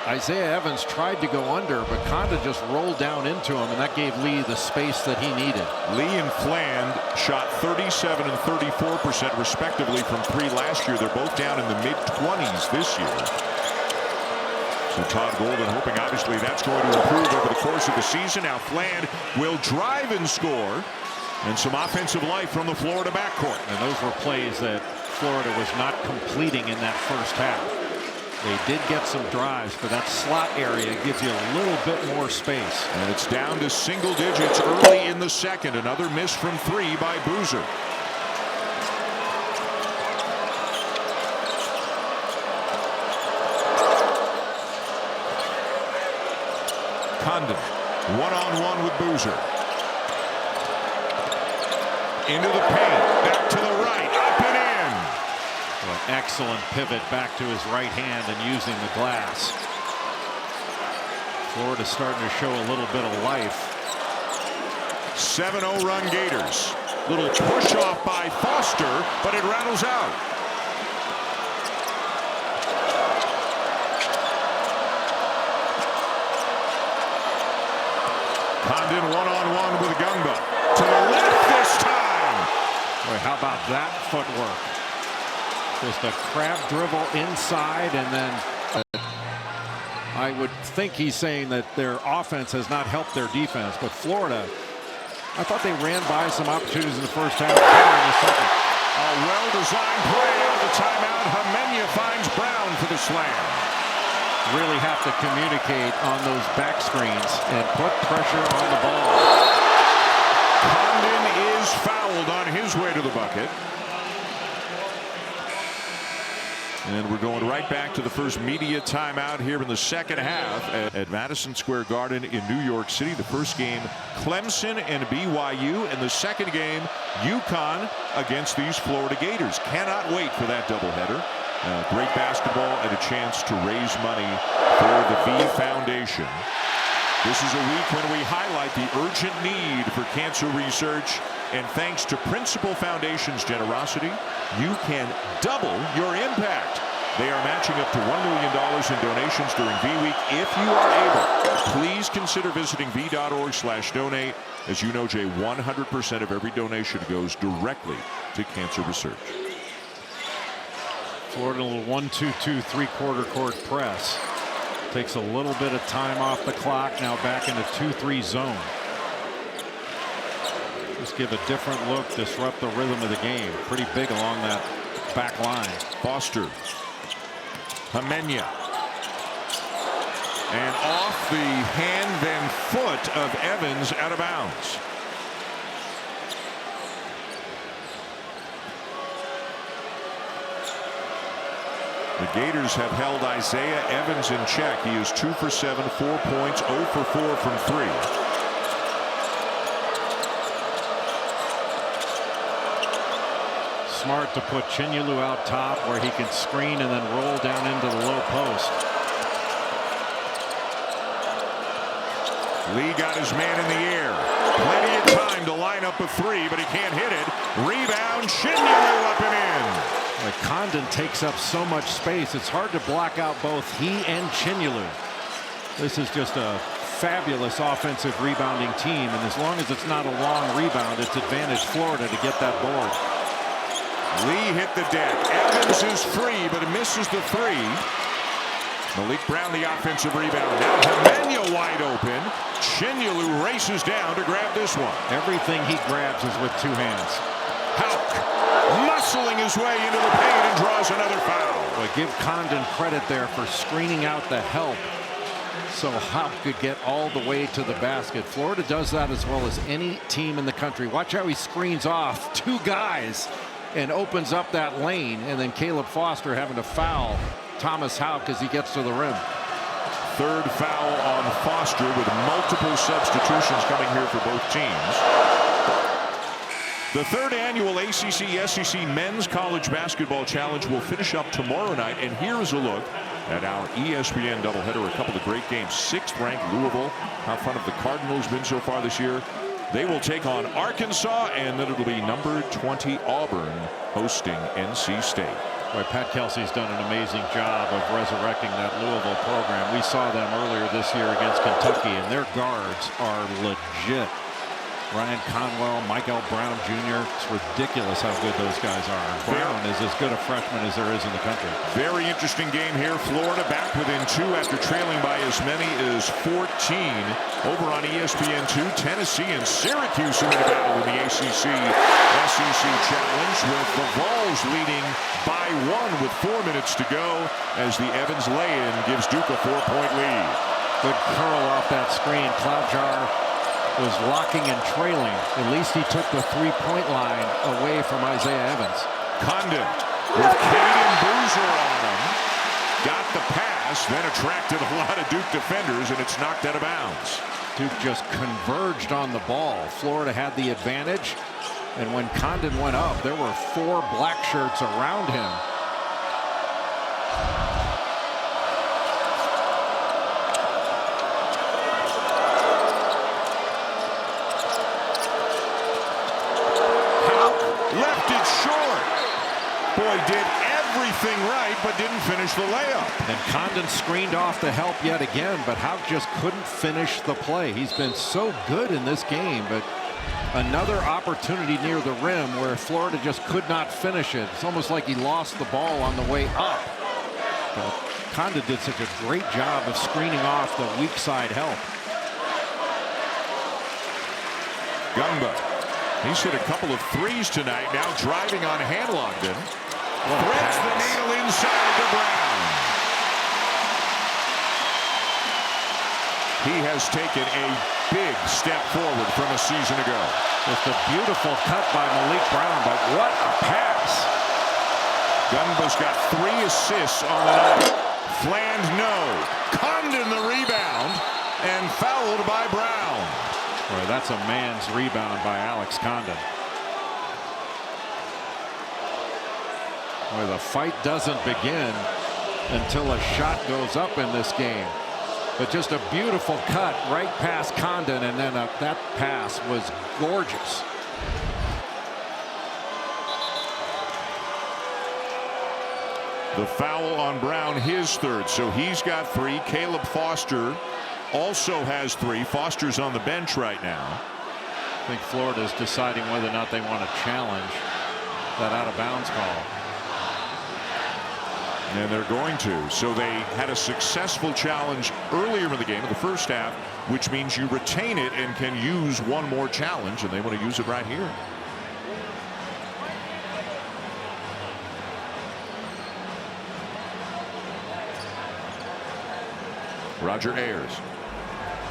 Isaiah Evans tried to go under, but Condon just rolled down into him, and that gave Lee the space that he needed. Lee and Fland shot 37 and 34% respectively from 3 last year. They're both down in the mid-20s this year. So Todd Golden hoping obviously that's going to improve over the course of the season. Now Fland will drive and score, and some offensive life from the Florida backcourt. And those were plays that Florida was not completing in that first half. They did get some drives, but that slot area gives you a little bit more space. And it's down to single digits early in the second. Another miss from 3 by Boozer. Condon one-on-one with Boozer. Into the paint, back to the right, up and in. Well, excellent pivot back to his right hand and using the glass. Florida's starting to show a little bit of life. 7-0 run Gators. Little push off by Foster, but it rattles out. Condon one-on-one with Ngongba. To the left this time. Boy, how about that footwork? Just a crab dribble inside, and then I would think he's saying that their offense has not helped their defense, but Florida, I thought they ran by some opportunities in the first half, better in the second. A well-designed play out of the timeout. Jimena finds Brown for the slam. Really have to communicate on those back screens and put pressure on the ball. Condon is fouled on his way to the bucket. And we're going right back to the first media timeout here in the second half at Madison Square Garden in New York City. The first game, Clemson and BYU, and the second game, UConn against these Florida Gators. Cannot wait for that doubleheader. Great basketball and a chance to raise money for the V Foundation. This is a week when we highlight the urgent need for cancer research. And thanks to Principal Foundation's generosity, you can double your impact. They are matching up to $1 million in donations during V Week if you are able. Please consider visiting v.org/donate. As you know, Jay, 100% of every donation goes directly to cancer research. Florida, a little 1-2-2 3/4 court press. Takes a little bit of time off the clock. Now back in the 2-3 zone. Just give a different look, disrupt the rhythm of the game. Pretty big along that back line. Foster. Jimena. And off the hand, then foot of Evans, out of bounds. The Gators have held Isaiah Evans in check. He is 2 for 7, 4 points, 0 for 4 from 3. Smart to put Chinyelu out top where he can screen and then roll down into the low post. Lee got his man in the air. Plenty of time to line up a three, but he can't hit it. Rebound, Scheyer up and in. Condon takes up so much space. It's hard to block out both he and Scheyer. This is just a fabulous offensive rebounding team, and as long as it's not a long rebound, it's advantage Florida to get that board. Lee hit the deck. Evans is free, but misses the three. Malik Brown the offensive rebound. Now Jimena wide open. Scheyer races down to grab this one. Everything he grabs is with two hands. Houck muscling his way into the paint and draws another foul. But give Condon credit there for screening out the help so Houck could get all the way to the basket. Florida does that as well as any team in the country. Watch how he screens off two guys and opens up that lane, and then Caleb Foster having to foul Thomas Houck as he gets to the rim. Third foul on Foster with multiple substitutions coming here for both teams. The third annual ACC SEC Men's College Basketball Challenge will finish up tomorrow night, and here is a look at our ESPN doubleheader. A couple of great games. 6th ranked Louisville. How fun have the Cardinals been so far this year? They will take on Arkansas, and then it'll be number 20 Auburn hosting NC State. Boy, Pat Kelsey's done an amazing job of resurrecting that Louisville program. We saw them earlier this year against Kentucky, and their guards are legit. Ryan Conwell, Michael Brown Jr. It's ridiculous how good those guys are. Brown is as good a freshman as there is in the country. Very interesting game here. Florida back within 2 after trailing by as many as 14. Over on ESPN2, Tennessee and Syracuse in the battle in the ACC SEC Challenge, with the Vols leading by 1 with 4 minutes to go as the Evans lay-in gives Duke a 4-point lead. Good curl off that screen. Cloudjar was locking and trailing. At least he took the three-point line away from Isaiah Evans. Condon with Caden Boozer on him. Got the pass, then attracted a lot of Duke defenders, and it's knocked out of bounds. Duke just converged on the ball. Florida had the advantage, and when Condon went up, there were 4 black shirts around him. Boy, did everything right, but didn't finish the layup. And Condon screened off the help yet again, but Houck just couldn't finish the play. He's been so good in this game, but another opportunity near the rim where Florida just could not finish it. It's almost like he lost the ball on the way up. But Condon did such a great job of screening off the weak side help. Ngongba. He's hit a couple of threes tonight, now driving on Hanlogden. Threads the needle inside to Brown. He has taken a big step forward from a season ago. Just a beautiful cut by Malik Brown, but what a pass. Ngongba's got 3 assists on the night. Fland no. Condon the rebound and fouled by Brown. Boy, that's a man's rebound by Alex Condon. Boy, the fight doesn't begin until a shot goes up in this game. But just a beautiful cut right past Condon, and then that pass was gorgeous. The foul on Brown, his 3rd, so he's got 3. Caleb Foster also has 3. Foster's on the bench right now. I think Florida's deciding whether or not they want to challenge that out of bounds call. And they're going to. So they had a successful challenge earlier in the game in the first half, which means you retain it and can use one more challenge, and they want to use it right here. Roger Ayers.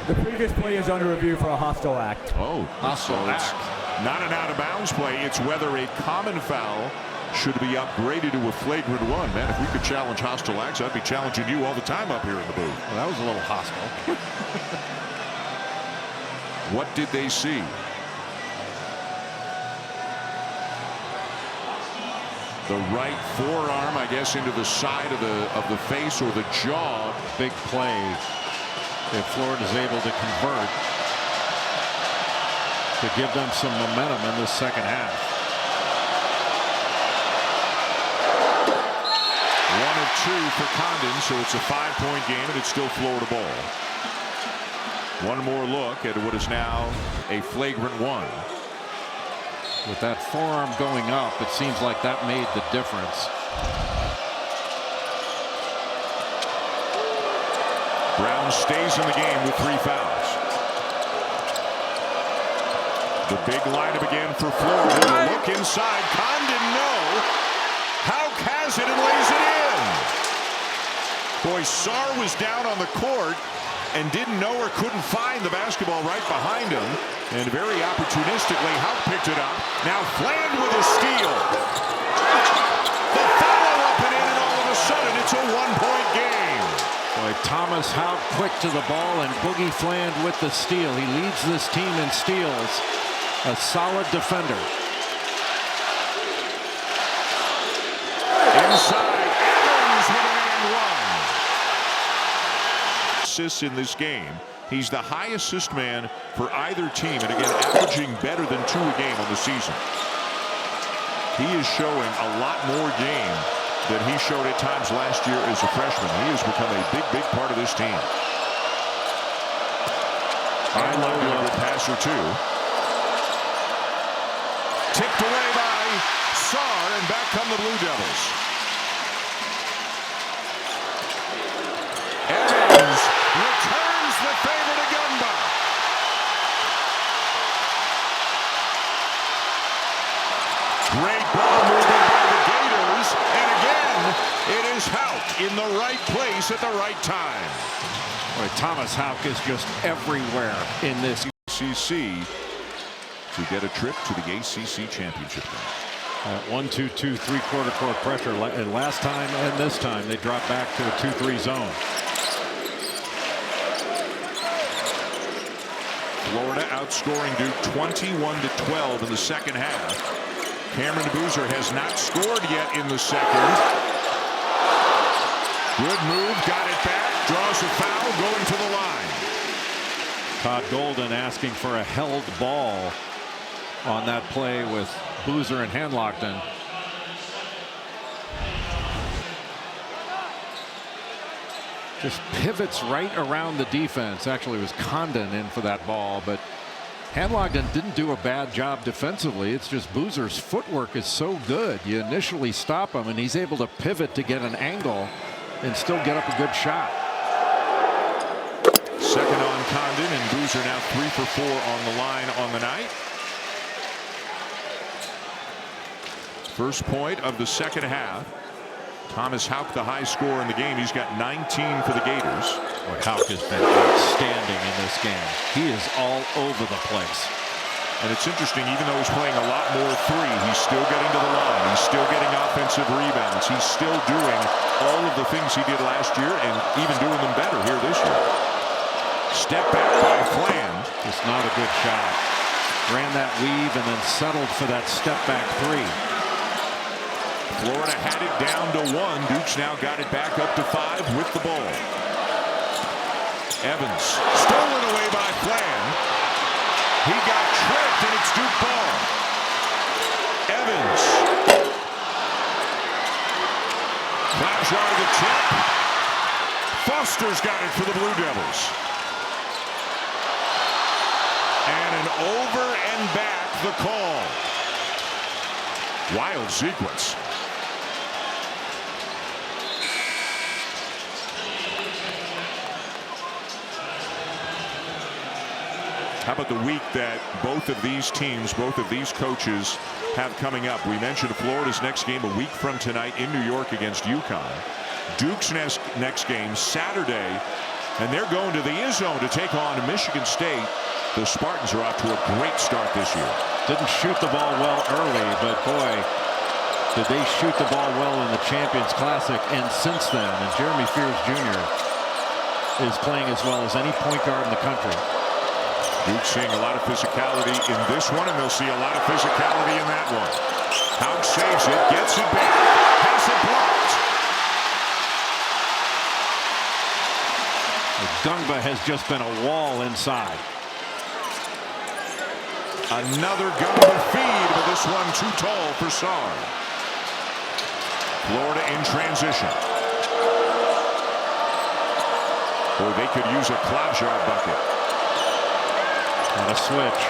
The previous play is under review for a hostile act. Oh, hostile act. Not an out of bounds play. It's whether a common foul should be upgraded to a flagrant one. Man, if we could challenge hostile acts, I'd be challenging you all the time up here in the booth. Well, that was a little hostile. What did they see? The right forearm, I guess, into the side of the face or the jaw. Big play if Florida's able to convert to give them some momentum in this second half. 1 of 2 for Condon, so it's a 5-point game, and it's still Florida ball. One more look at what is now a flagrant 1. With that forearm going up, it seems like that made the difference. Brown stays in the game with 3 fouls. The big lineup again for Florida. The look inside. Condon, no. Houck has it and lays it in. Boy, Sarr was down on the court and didn't know or couldn't find the basketball right behind him. And very opportunistically, Houck picked it up. Now Fland with a steal. The follow-up and in, and all of a sudden it's a 1-point game. Boy, Thomas Houck quick to the ball, and Boogie Fland with the steal. He leads this team in steals. A solid defender. Inside, Evans with an and 1. Assists in this game. He's the high assist man for either team, and again, averaging better than 2 a game on the season. He is showing a lot more game than he showed at times last year as a freshman. He has become a big part of this team. I love a good passer too. Tipped away by Sarr, and back come the Blue Devils. Evans returns the favor to Ngongba. Great ball movement by the Gators, and again, it is Houck in the right place at the right time. Boy, Thomas Houck is just everywhere in this ACC to get a trip to the ACC championship game. 1-2-2 3/4 court pressure. And last time and this time they dropped back to a 2-3 zone. Florida outscoring Duke 21-12 in the second half. Cameron Boozer has not scored yet in the second. Good move, got it back, draws a foul, going to the line. Todd Golden asking for a held ball on that play with Boozer and Hanlockton. Just pivots right around the defense. Actually, it was Condon in for that ball, but Hanlockton didn't do a bad job defensively. It's just Boozer's footwork is so good. You initially stop him, and he's able to pivot to get an angle and still get up a good shot. Second on Condon, and Boozer now 3 for 4 on the line on the night. First point of the second half. Thomas Houck, the high scorer in the game. He's got 19 for the Gators. Boy, Houck has been outstanding in this game. He is all over the place. And it's interesting, even though he's playing a lot more 3, he's still getting to the line. He's still getting offensive rebounds. He's still doing all of the things he did last year and even doing them better here this year. Step back by Fland. It's not a good shot. Ran that weave and then settled for that step back 3. Florida had it down to 1. Duke's now got it back up to 5 with the ball. Evans stolen away by Fland. He got tripped, and it's Duke ball. Evans. Klausjar the tip. Foster's got it for the Blue Devils. And an over and back the call. Wild sequence. How about the week that both of these teams, both of these coaches have coming up? We mentioned Florida's next game a week from tonight in New York against UConn. Duke's next game Saturday, and they're going to the Izzone to take on Michigan State. The Spartans are off to a great start this year. Didn't shoot the ball well early, but boy, did they shoot the ball well in the Champions Classic and since then. And Jeremy Fears Jr. is playing as well as any point guard in the country. Duke seeing a lot of physicality in this one, and they'll see a lot of physicality in that one. Houck saves it, gets it back, has it blocked. Ngongba has just been a wall inside. Another Ngongba feed, but this one too tall for Sarr. Florida in transition. Or they could use a Klabjar bucket. And a switch.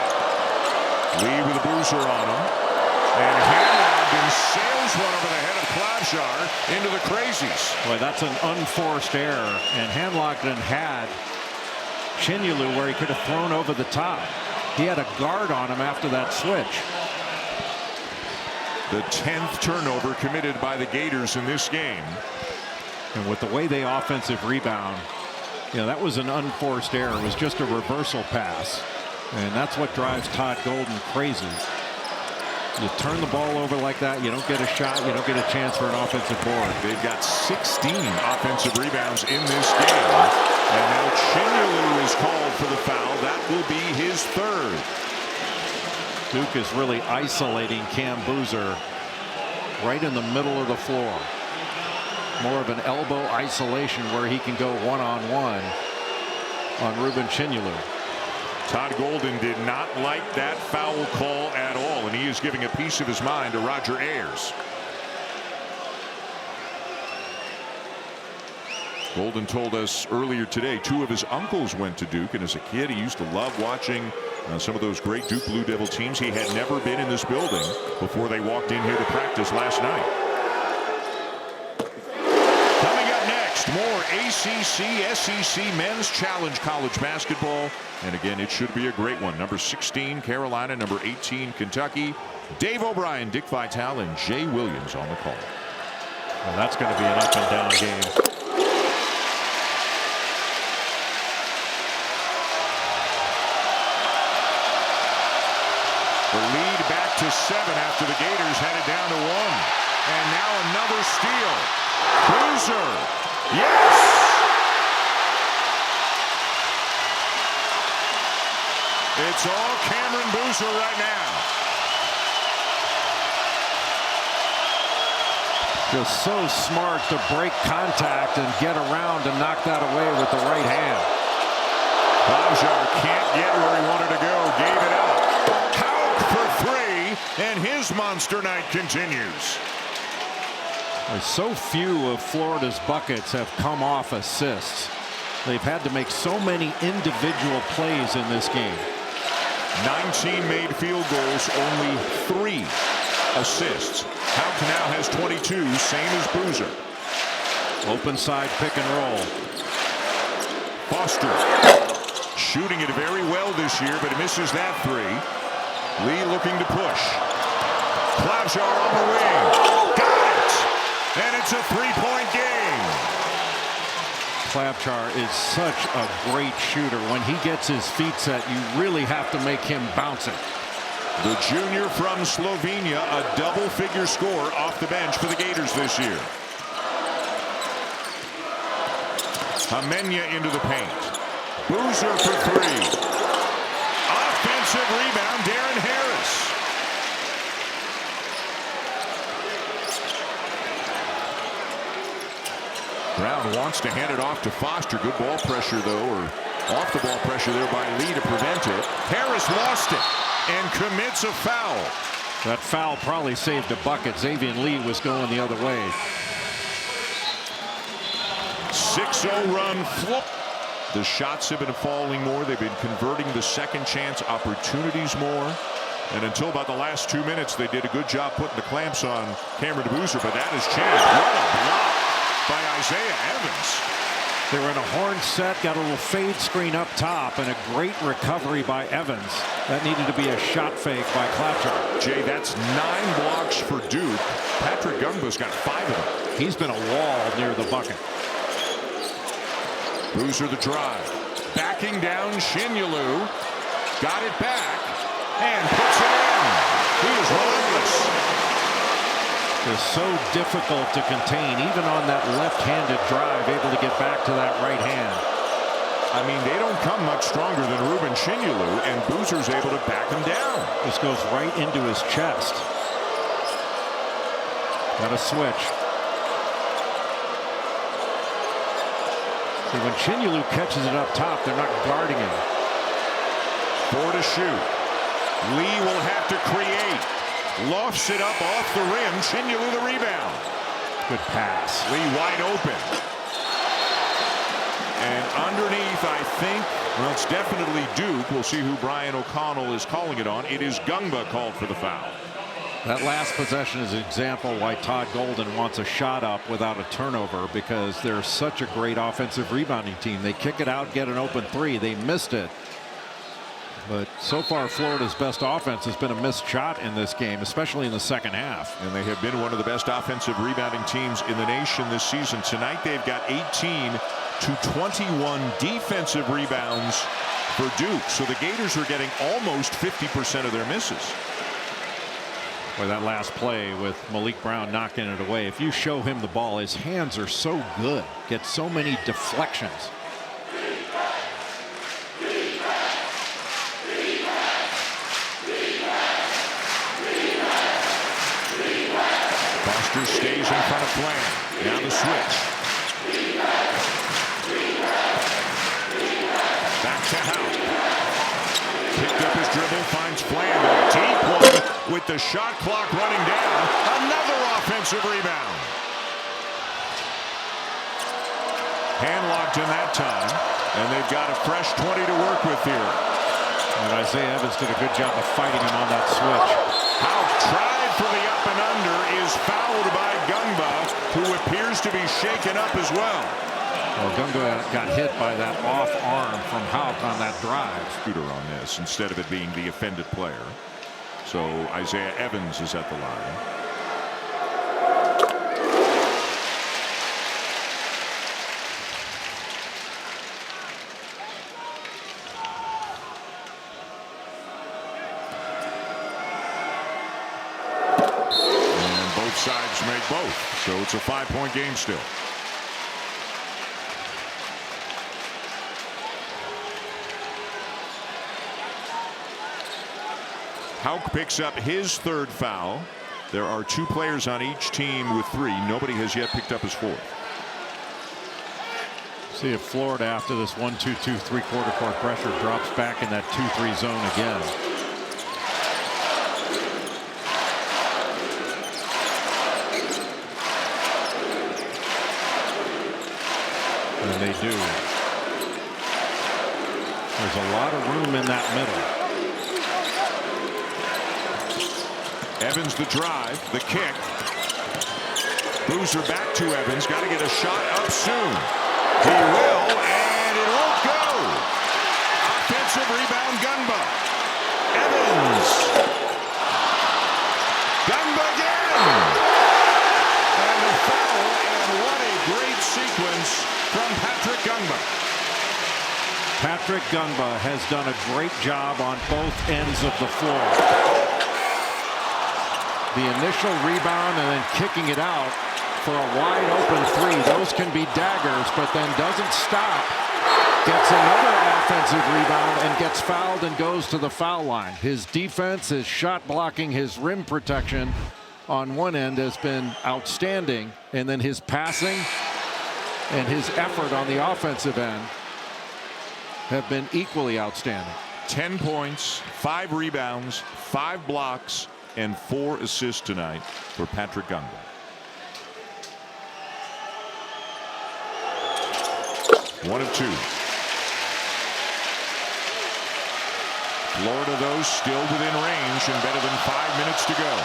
Lee with a bruiser on him. And Hamilton sails one over the head of Klabjar into the crazies. Boy, that's an unforced error. And Hanlogden had Chinyalu where he could have thrown over the top. He had a guard on him after that switch. The 10th turnover committed by the Gators in this game. And with the way they offensive rebound, that was an unforced error. It was just a reversal pass. And that's what drives Todd Golden crazy. You turn the ball over like that, you don't get a shot, you don't get a chance for an offensive board. They've got 16 offensive rebounds in this game. And now Chinyalu is called for the foul. That will be his third. Duke is really isolating Cam Boozer right in the middle of the floor. More of an elbow isolation where he can go one-on-one on Ruben Chinyalu. Todd Golden did not like that foul call at all, and he is giving a piece of his mind to Roger Ayers. Golden told us earlier today 2 of his uncles went to Duke, and as a kid he used to love watching some of those great Duke Blue Devil teams. He had never been in this building before they walked in here to practice last night. Coming up next, more ACC, SEC men's challenge college basketball. And again, it should be a great one. Number 16, Carolina. Number 18, Kentucky. Dave O'Brien, Dick Vitale, and Jay Williams on the call. Well, that's going to be an up and down game. The lead back to 7 after the Gators had it down to 1. And now another steal. Boozer. Yes! It's all Cameron Boozer right now. Just so smart to break contact and get around and knock that away with the right hand. Klabjar can't get where he wanted to go. Gave it up. Hauk for 3, and his monster night continues. So few of Florida's buckets have come off assists. They've had to make so many individual plays in this game. 19 made field goals, only 3 assists. Hauk now has 22, same as Boozer. Open side pick and roll. Foster shooting it very well this year, but misses that 3. Lee looking to push. Klabjar on the wing. Got it! And it's a 3-point game. Klabjar is such a great shooter. When he gets his feet set, you really have to make him bounce it. The junior from Slovenia, a double-figure score off the bench for the Gators this year. Amenya into the paint. Boozer for 3. Offensive rebound, Darren Harris. Brown wants to hand it off to Foster. Good ball pressure, though, or off the ball pressure there by Lee to prevent it. Harris lost it and commits a foul. That foul probably saved a bucket. Xavier Lee was going the other way. 6-0 run flip. The shots have been falling more. They've been converting the second chance opportunities more. And until about the last 2 minutes, they did a good job putting the clamps on Cameron Boozer, but that has changed. What a block by Isaiah Evans. They were in a horn set, got a little fade screen up top, and a great recovery by Evans. That needed to be a shot fake by Klabjar. Jay, that's 9 blocks for Duke. Patrick Ngongba's got 5 of them. He's been a wall near the bucket. Boozer the drive. Backing down Chinyalu. Got it back and puts it in. He is relentless. It's so difficult to contain, even on that left-handed drive, able to get back to that right hand. I mean, they don't come much stronger than Ruben Chinyalu, and Boozer's able to back him down. This goes right into his chest. Got a switch. See, when Chinyalu catches it up top, they're not guarding him. 4 to shoot. Lee will have to create. Lofts it up off the rim. Chinyalu the rebound. Good pass. Lee wide open. And underneath, I think, well, it's definitely Duke. We'll see who Brian O'Connell is calling it on. It is Ngongba called for the foul. That last possession is an example why Todd Golden wants a shot up without a turnover, because they're such a great offensive rebounding team. They kick it out, get an open three. They missed it. But so far, Florida's best offense has been a missed shot in this game, especially in the second half. And they have been one of the best offensive rebounding teams in the nation this season. Tonight, they've got 18 to 21 defensive rebounds for Duke. So the Gators are getting almost 50% of their misses. Boy, that last play with Malik Brown knocking it away. If you show him the ball, his hands are so good. Gets so many deflections. Foster stays in front of Flan. Now the switch. Back to Howe. Picked up his dribble, finds Flan. A deep one with the shot clock running down. Another offensive rebound. Handlocked in that time. And they've got a fresh 20 to work with here. And Isaiah Evans did a good job of fighting him on that switch. Howe tried for the up and under, is fouled by Ngongba, who appears to be shaken up as well. Well, Ngongba got hit by that off arm from Houck on that drive. Shooter on this instead of it being the offended player. So Isaiah Evans is at the line. And both sides make both. So it's a 5-point game still. Houck picks up his third foul. There are 2 players on each team with 3. Nobody has yet picked up his 4th. See if Florida, after this 1-2-2 3/4 court pressure, drops back in that 2-3 zone again. And they do. There's a lot of room in that middle. Evans the drive, the kick. Boozer back to Evans. Got to get a shot up soon. He will, and it won't go. Offensive rebound, Ngongba. Evans. Ngongba again. And a foul, and what a great sequence from Patrick Ngongba. Patrick Ngongba has done a great job on both ends of the floor. The initial rebound and then kicking it out for a wide open three. Those can be daggers, but then doesn't stop. Gets another offensive rebound and gets fouled and goes to the foul line. His defense, his shot blocking, his rim protection on one end has been outstanding. And then his passing and his effort on the offensive end have been equally outstanding. 10 points, 5 rebounds, 5 blocks, and 4 assists tonight for Patrick Ngongba. One of 2. Florida, though, still within range and better than 5 minutes to go.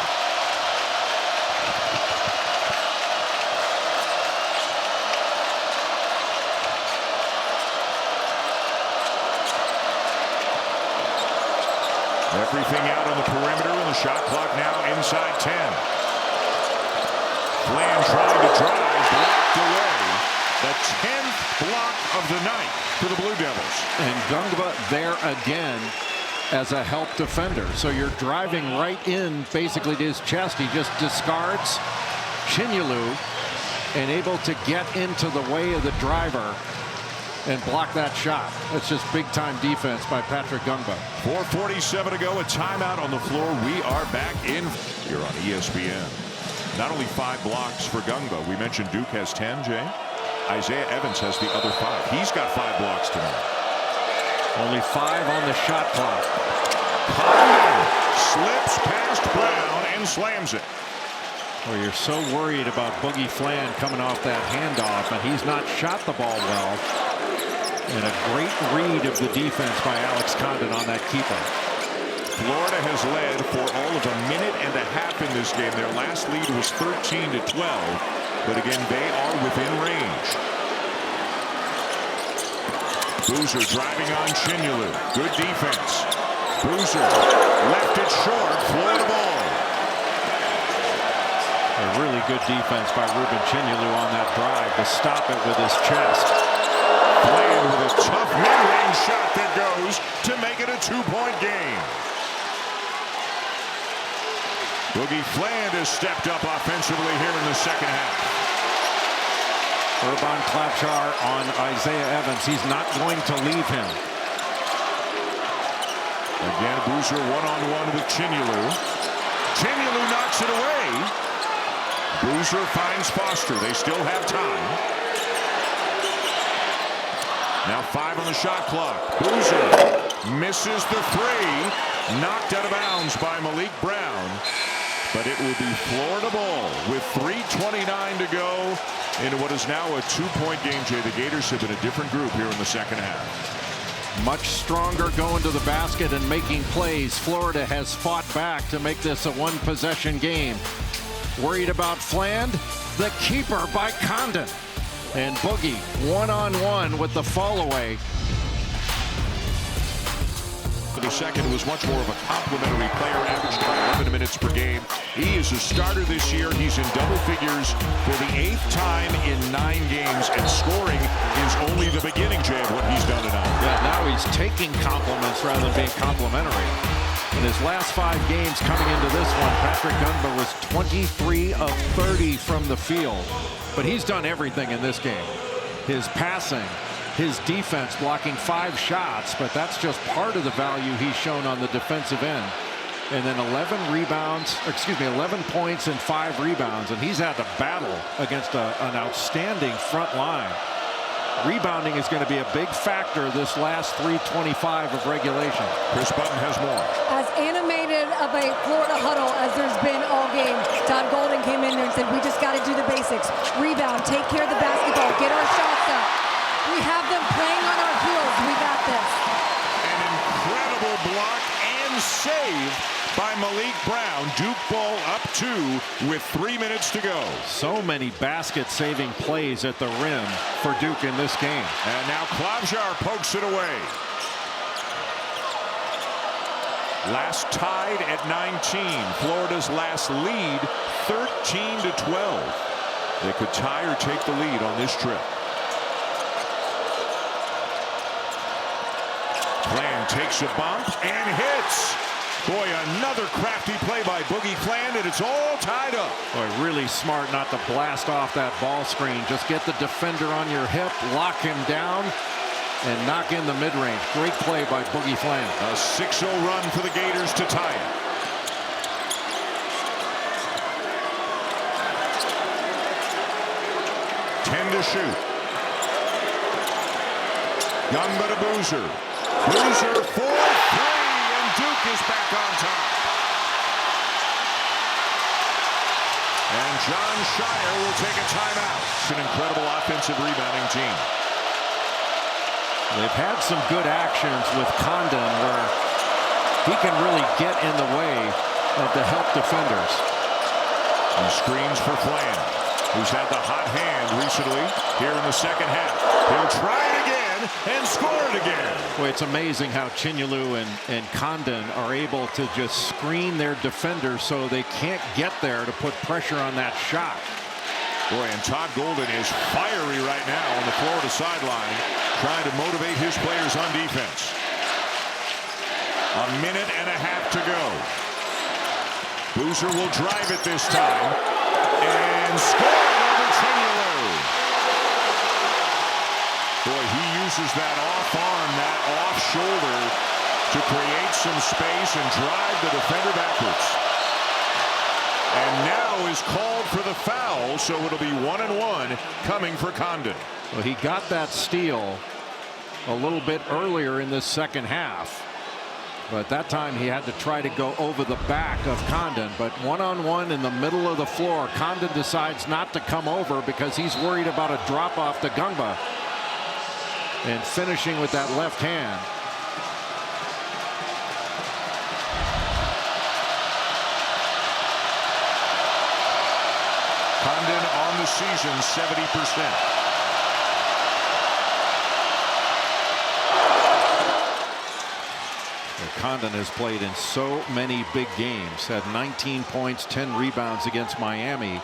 Everything out on the perimeter, and the shot clock now inside 10. Flan trying to drive, blocked away. The 10th block of the night for the Blue Devils. And Ngongba there again as a help defender. So you're driving right in basically to his chest. He just discards Chinyalu and able to get into the way of the driver and block that shot. That's just big time defense by Patrick Ngongba. 4:47 to go, a timeout on the floor. We are back in here on ESPN. Not only 5 blocks for Ngongba. We mentioned Duke has 10, Jay. Isaiah Evans has the other 5. He's got 5 blocks tonight. Only 5 on the shot clock. Condon slips past Brown and slams it. Well, you're so worried about Boogie Fland coming off that handoff, and he's not shot the ball well. And a great read of the defense by Alex Condon on that keeper. Florida has led for all of a minute and a half in this game. Their last lead was 13-12, but again, they are within range. Boozer driving on Chinyalu. Good defense. Boozer left it short. Florida ball. A really good defense by Ruben Chinyalu on that drive to stop it with his chest. Fland with a tough mid-range shot that goes to make it a 2-point game. Boogie Fland has stepped up offensively here in the second half. Urban Klapchar on Isaiah Evans. He's not going to leave him. Again, Boozer one-on-one with Chinyalu. Chinyalu knocks it away. Boozer finds Foster. They still have time. Now 5 on the shot clock. Boozer misses the 3. Knocked out of bounds by Malik Brown. But it will be Florida ball with 3:29 to go in what is now a 2-point game. Jay, the Gators have been a different group here in the second half. Much stronger going to the basket and making plays. Florida has fought back to make this a 1-possession game. Worried about Fland? The keeper by Condon. And Boogie one-on-one with the fall away. For the second, it was much more of a complimentary player, averaged about 11 minutes per game. He is a starter this year. He's in double figures for the 8th time in 9 games, and scoring is only the beginning, Jay, of what he's done tonight. Yeah, now he's taking compliments rather than being complimentary. In his last 5 games coming into this one, Patrick Ngongba was 23 of 30 from the field. But he's done everything in this game. His passing, his defense, blocking 5 shots, but that's just part of the value he's shown on the defensive end. And then 11 points and 5 rebounds, and he's had to battle against an outstanding front line. Rebounding is going to be a big factor this last 3:25 of regulation. Chris Button has more. As animated of a Florida huddle as there's been all game, Todd Golden came in there and said, we just got to do the basics. Rebound, take care of the basketball, get our shots up. We have them playing on our heels. We got this. An incredible block and save by Malik Brown. Duke ball up 2 with 3 minutes to go. So many basket-saving plays at the rim for Duke in this game. And now Klapchar pokes it away. Last tied at 19. Florida's last lead, 13-12. They could tie or take the lead on this trip. Fland takes a bump and hits. Boy, another crafty play by Boogie Fland, and it's all tied up. Boy, really smart not to blast off that ball screen. Just get the defender on your hip, lock him down, and knock in the mid-range. Great play by Boogie Fland. A 6-0 run for the Gators to tie it. To shoot. Ngongba to Boozer. Boozer for 3, and Duke is back on top. And Jon Scheyer will take a timeout. It's an incredible offensive rebounding team. They've had some good actions with Condon where he can really get in the way of the help defenders. He screens for Fland, who's had the hot hand recently here in the second half. He'll try it again and score it again. Boy, it's amazing how Chinyalu and Condon are able to just screen their defenders so they can't get there to put pressure on that shot. Boy, and Todd Golden is fiery right now on the Florida sideline, trying to motivate his players on defense. A minute and a half to go. Boozer will drive it this time and score over Chinyalu. Boy, he uses that off arm, that off shoulder to create some space and drive the defender backwards. And now is called for the foul, so it'll be 1-1 coming for Condon. Well, he got that steal a little bit earlier in this second half, but that time he had to try to go over the back of Condon. But one-on-one in the middle of the floor, Condon decides not to come over because he's worried about a drop off to Ngongba, and finishing with that left hand. Condon on the season 70%. Condon has played in so many big games, had 19 points, 10 rebounds against Miami a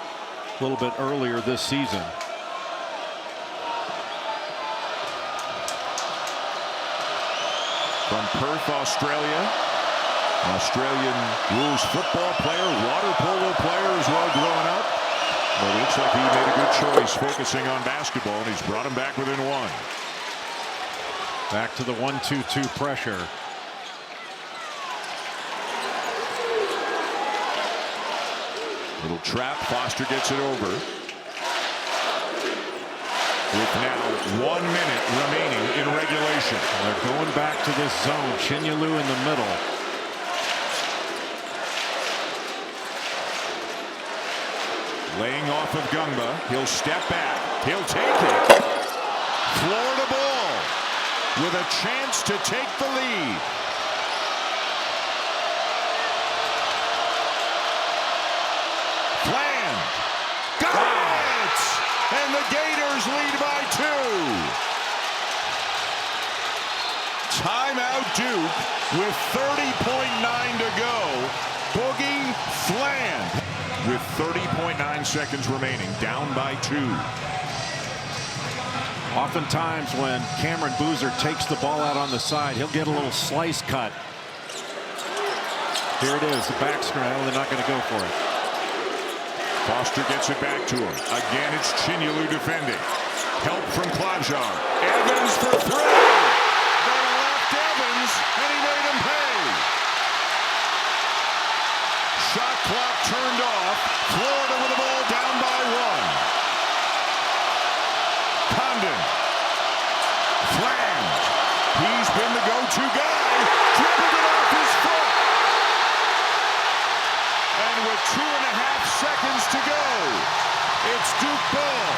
little bit earlier this season. From Perth, Australia, Australian rules football player, water polo player as well growing up. But it looks like he made a good choice focusing on basketball, and he's brought him back within one. Back to the 1-2-2 pressure. Little trap. Foster gets it over. With now 1 minute remaining in regulation. They're going back to this zone. Chinyelu in the middle. Laying off of Ngongba. He'll step back. He'll take it. Florida ball with a chance to take the lead. Got it! And the Gators lead by 2. Timeout Duke with 30.9 to go. Boogie Fland with 30.9 seconds remaining, down by 2. Oftentimes when Cameron Boozer takes the ball out on the side, he'll get a little slice cut. Here it is, the back screen. They're not going to go for it. Foster gets it back to him. Again, it's Chinyelu defending. Help from Klabjar. Evans for 3. They left Evans, and he made him pay. Shot clock turned off. Florida with the ball down by 1. Condon. Fland. He's been the go-to guy. Dribbled it off his foot. And with 2.5 seconds to go, it's Duke ball.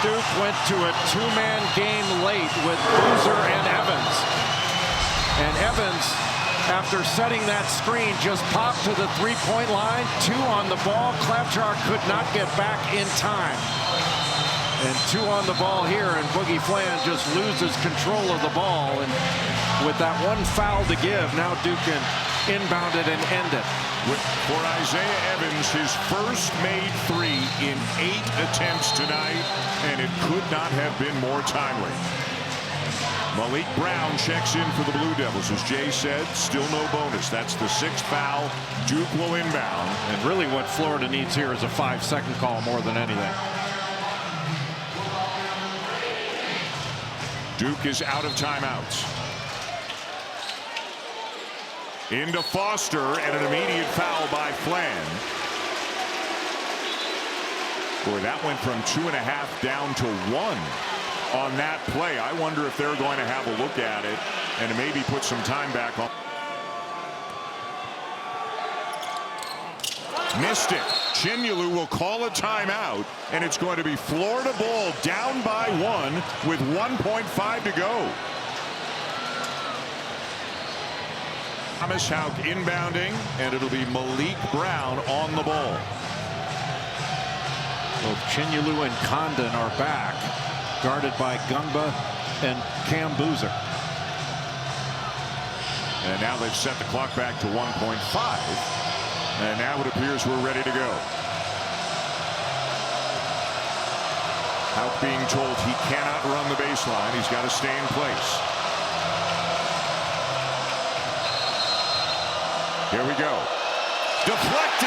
Duke went to a 2-man game late with Boozer and Evans. And Evans, after setting that screen, just popped to the 3-point line. 2 on the ball. Klabjar could not get back in time. And 2 on the ball here, and Boogie Fland just loses control of the ball. And with that 1 foul to give, now Duke can inbound it and end it. For Isaiah Evans, his first made 3 in 8 attempts tonight, and it could not have been more timely. Malik Brown checks in for the Blue Devils. As Jay said, still no bonus. That's the 6th foul. Duke will inbound. And really what Florida needs here is a 5-second call more than anything. Duke is out of timeouts. Into Foster, and an immediate foul by Fland. Boy, that went from 2.5 down to 1 on that play. I wonder if they're going to have a look at it and maybe put some time back on. Missed it. Chinyelu will call a timeout, and it's going to be Florida ball down by 1 with 1.5 to go. Thomas Houck inbounding, and it'll be Malik Brown on the ball. Both Chinyelu and Condon are back, guarded by Ngongba and Cam Boozer. And now they've set the clock back to 1.5. And now it appears we're ready to go. Houck being told he cannot run the baseline. He's got to stay in place. Here we go. Deflected.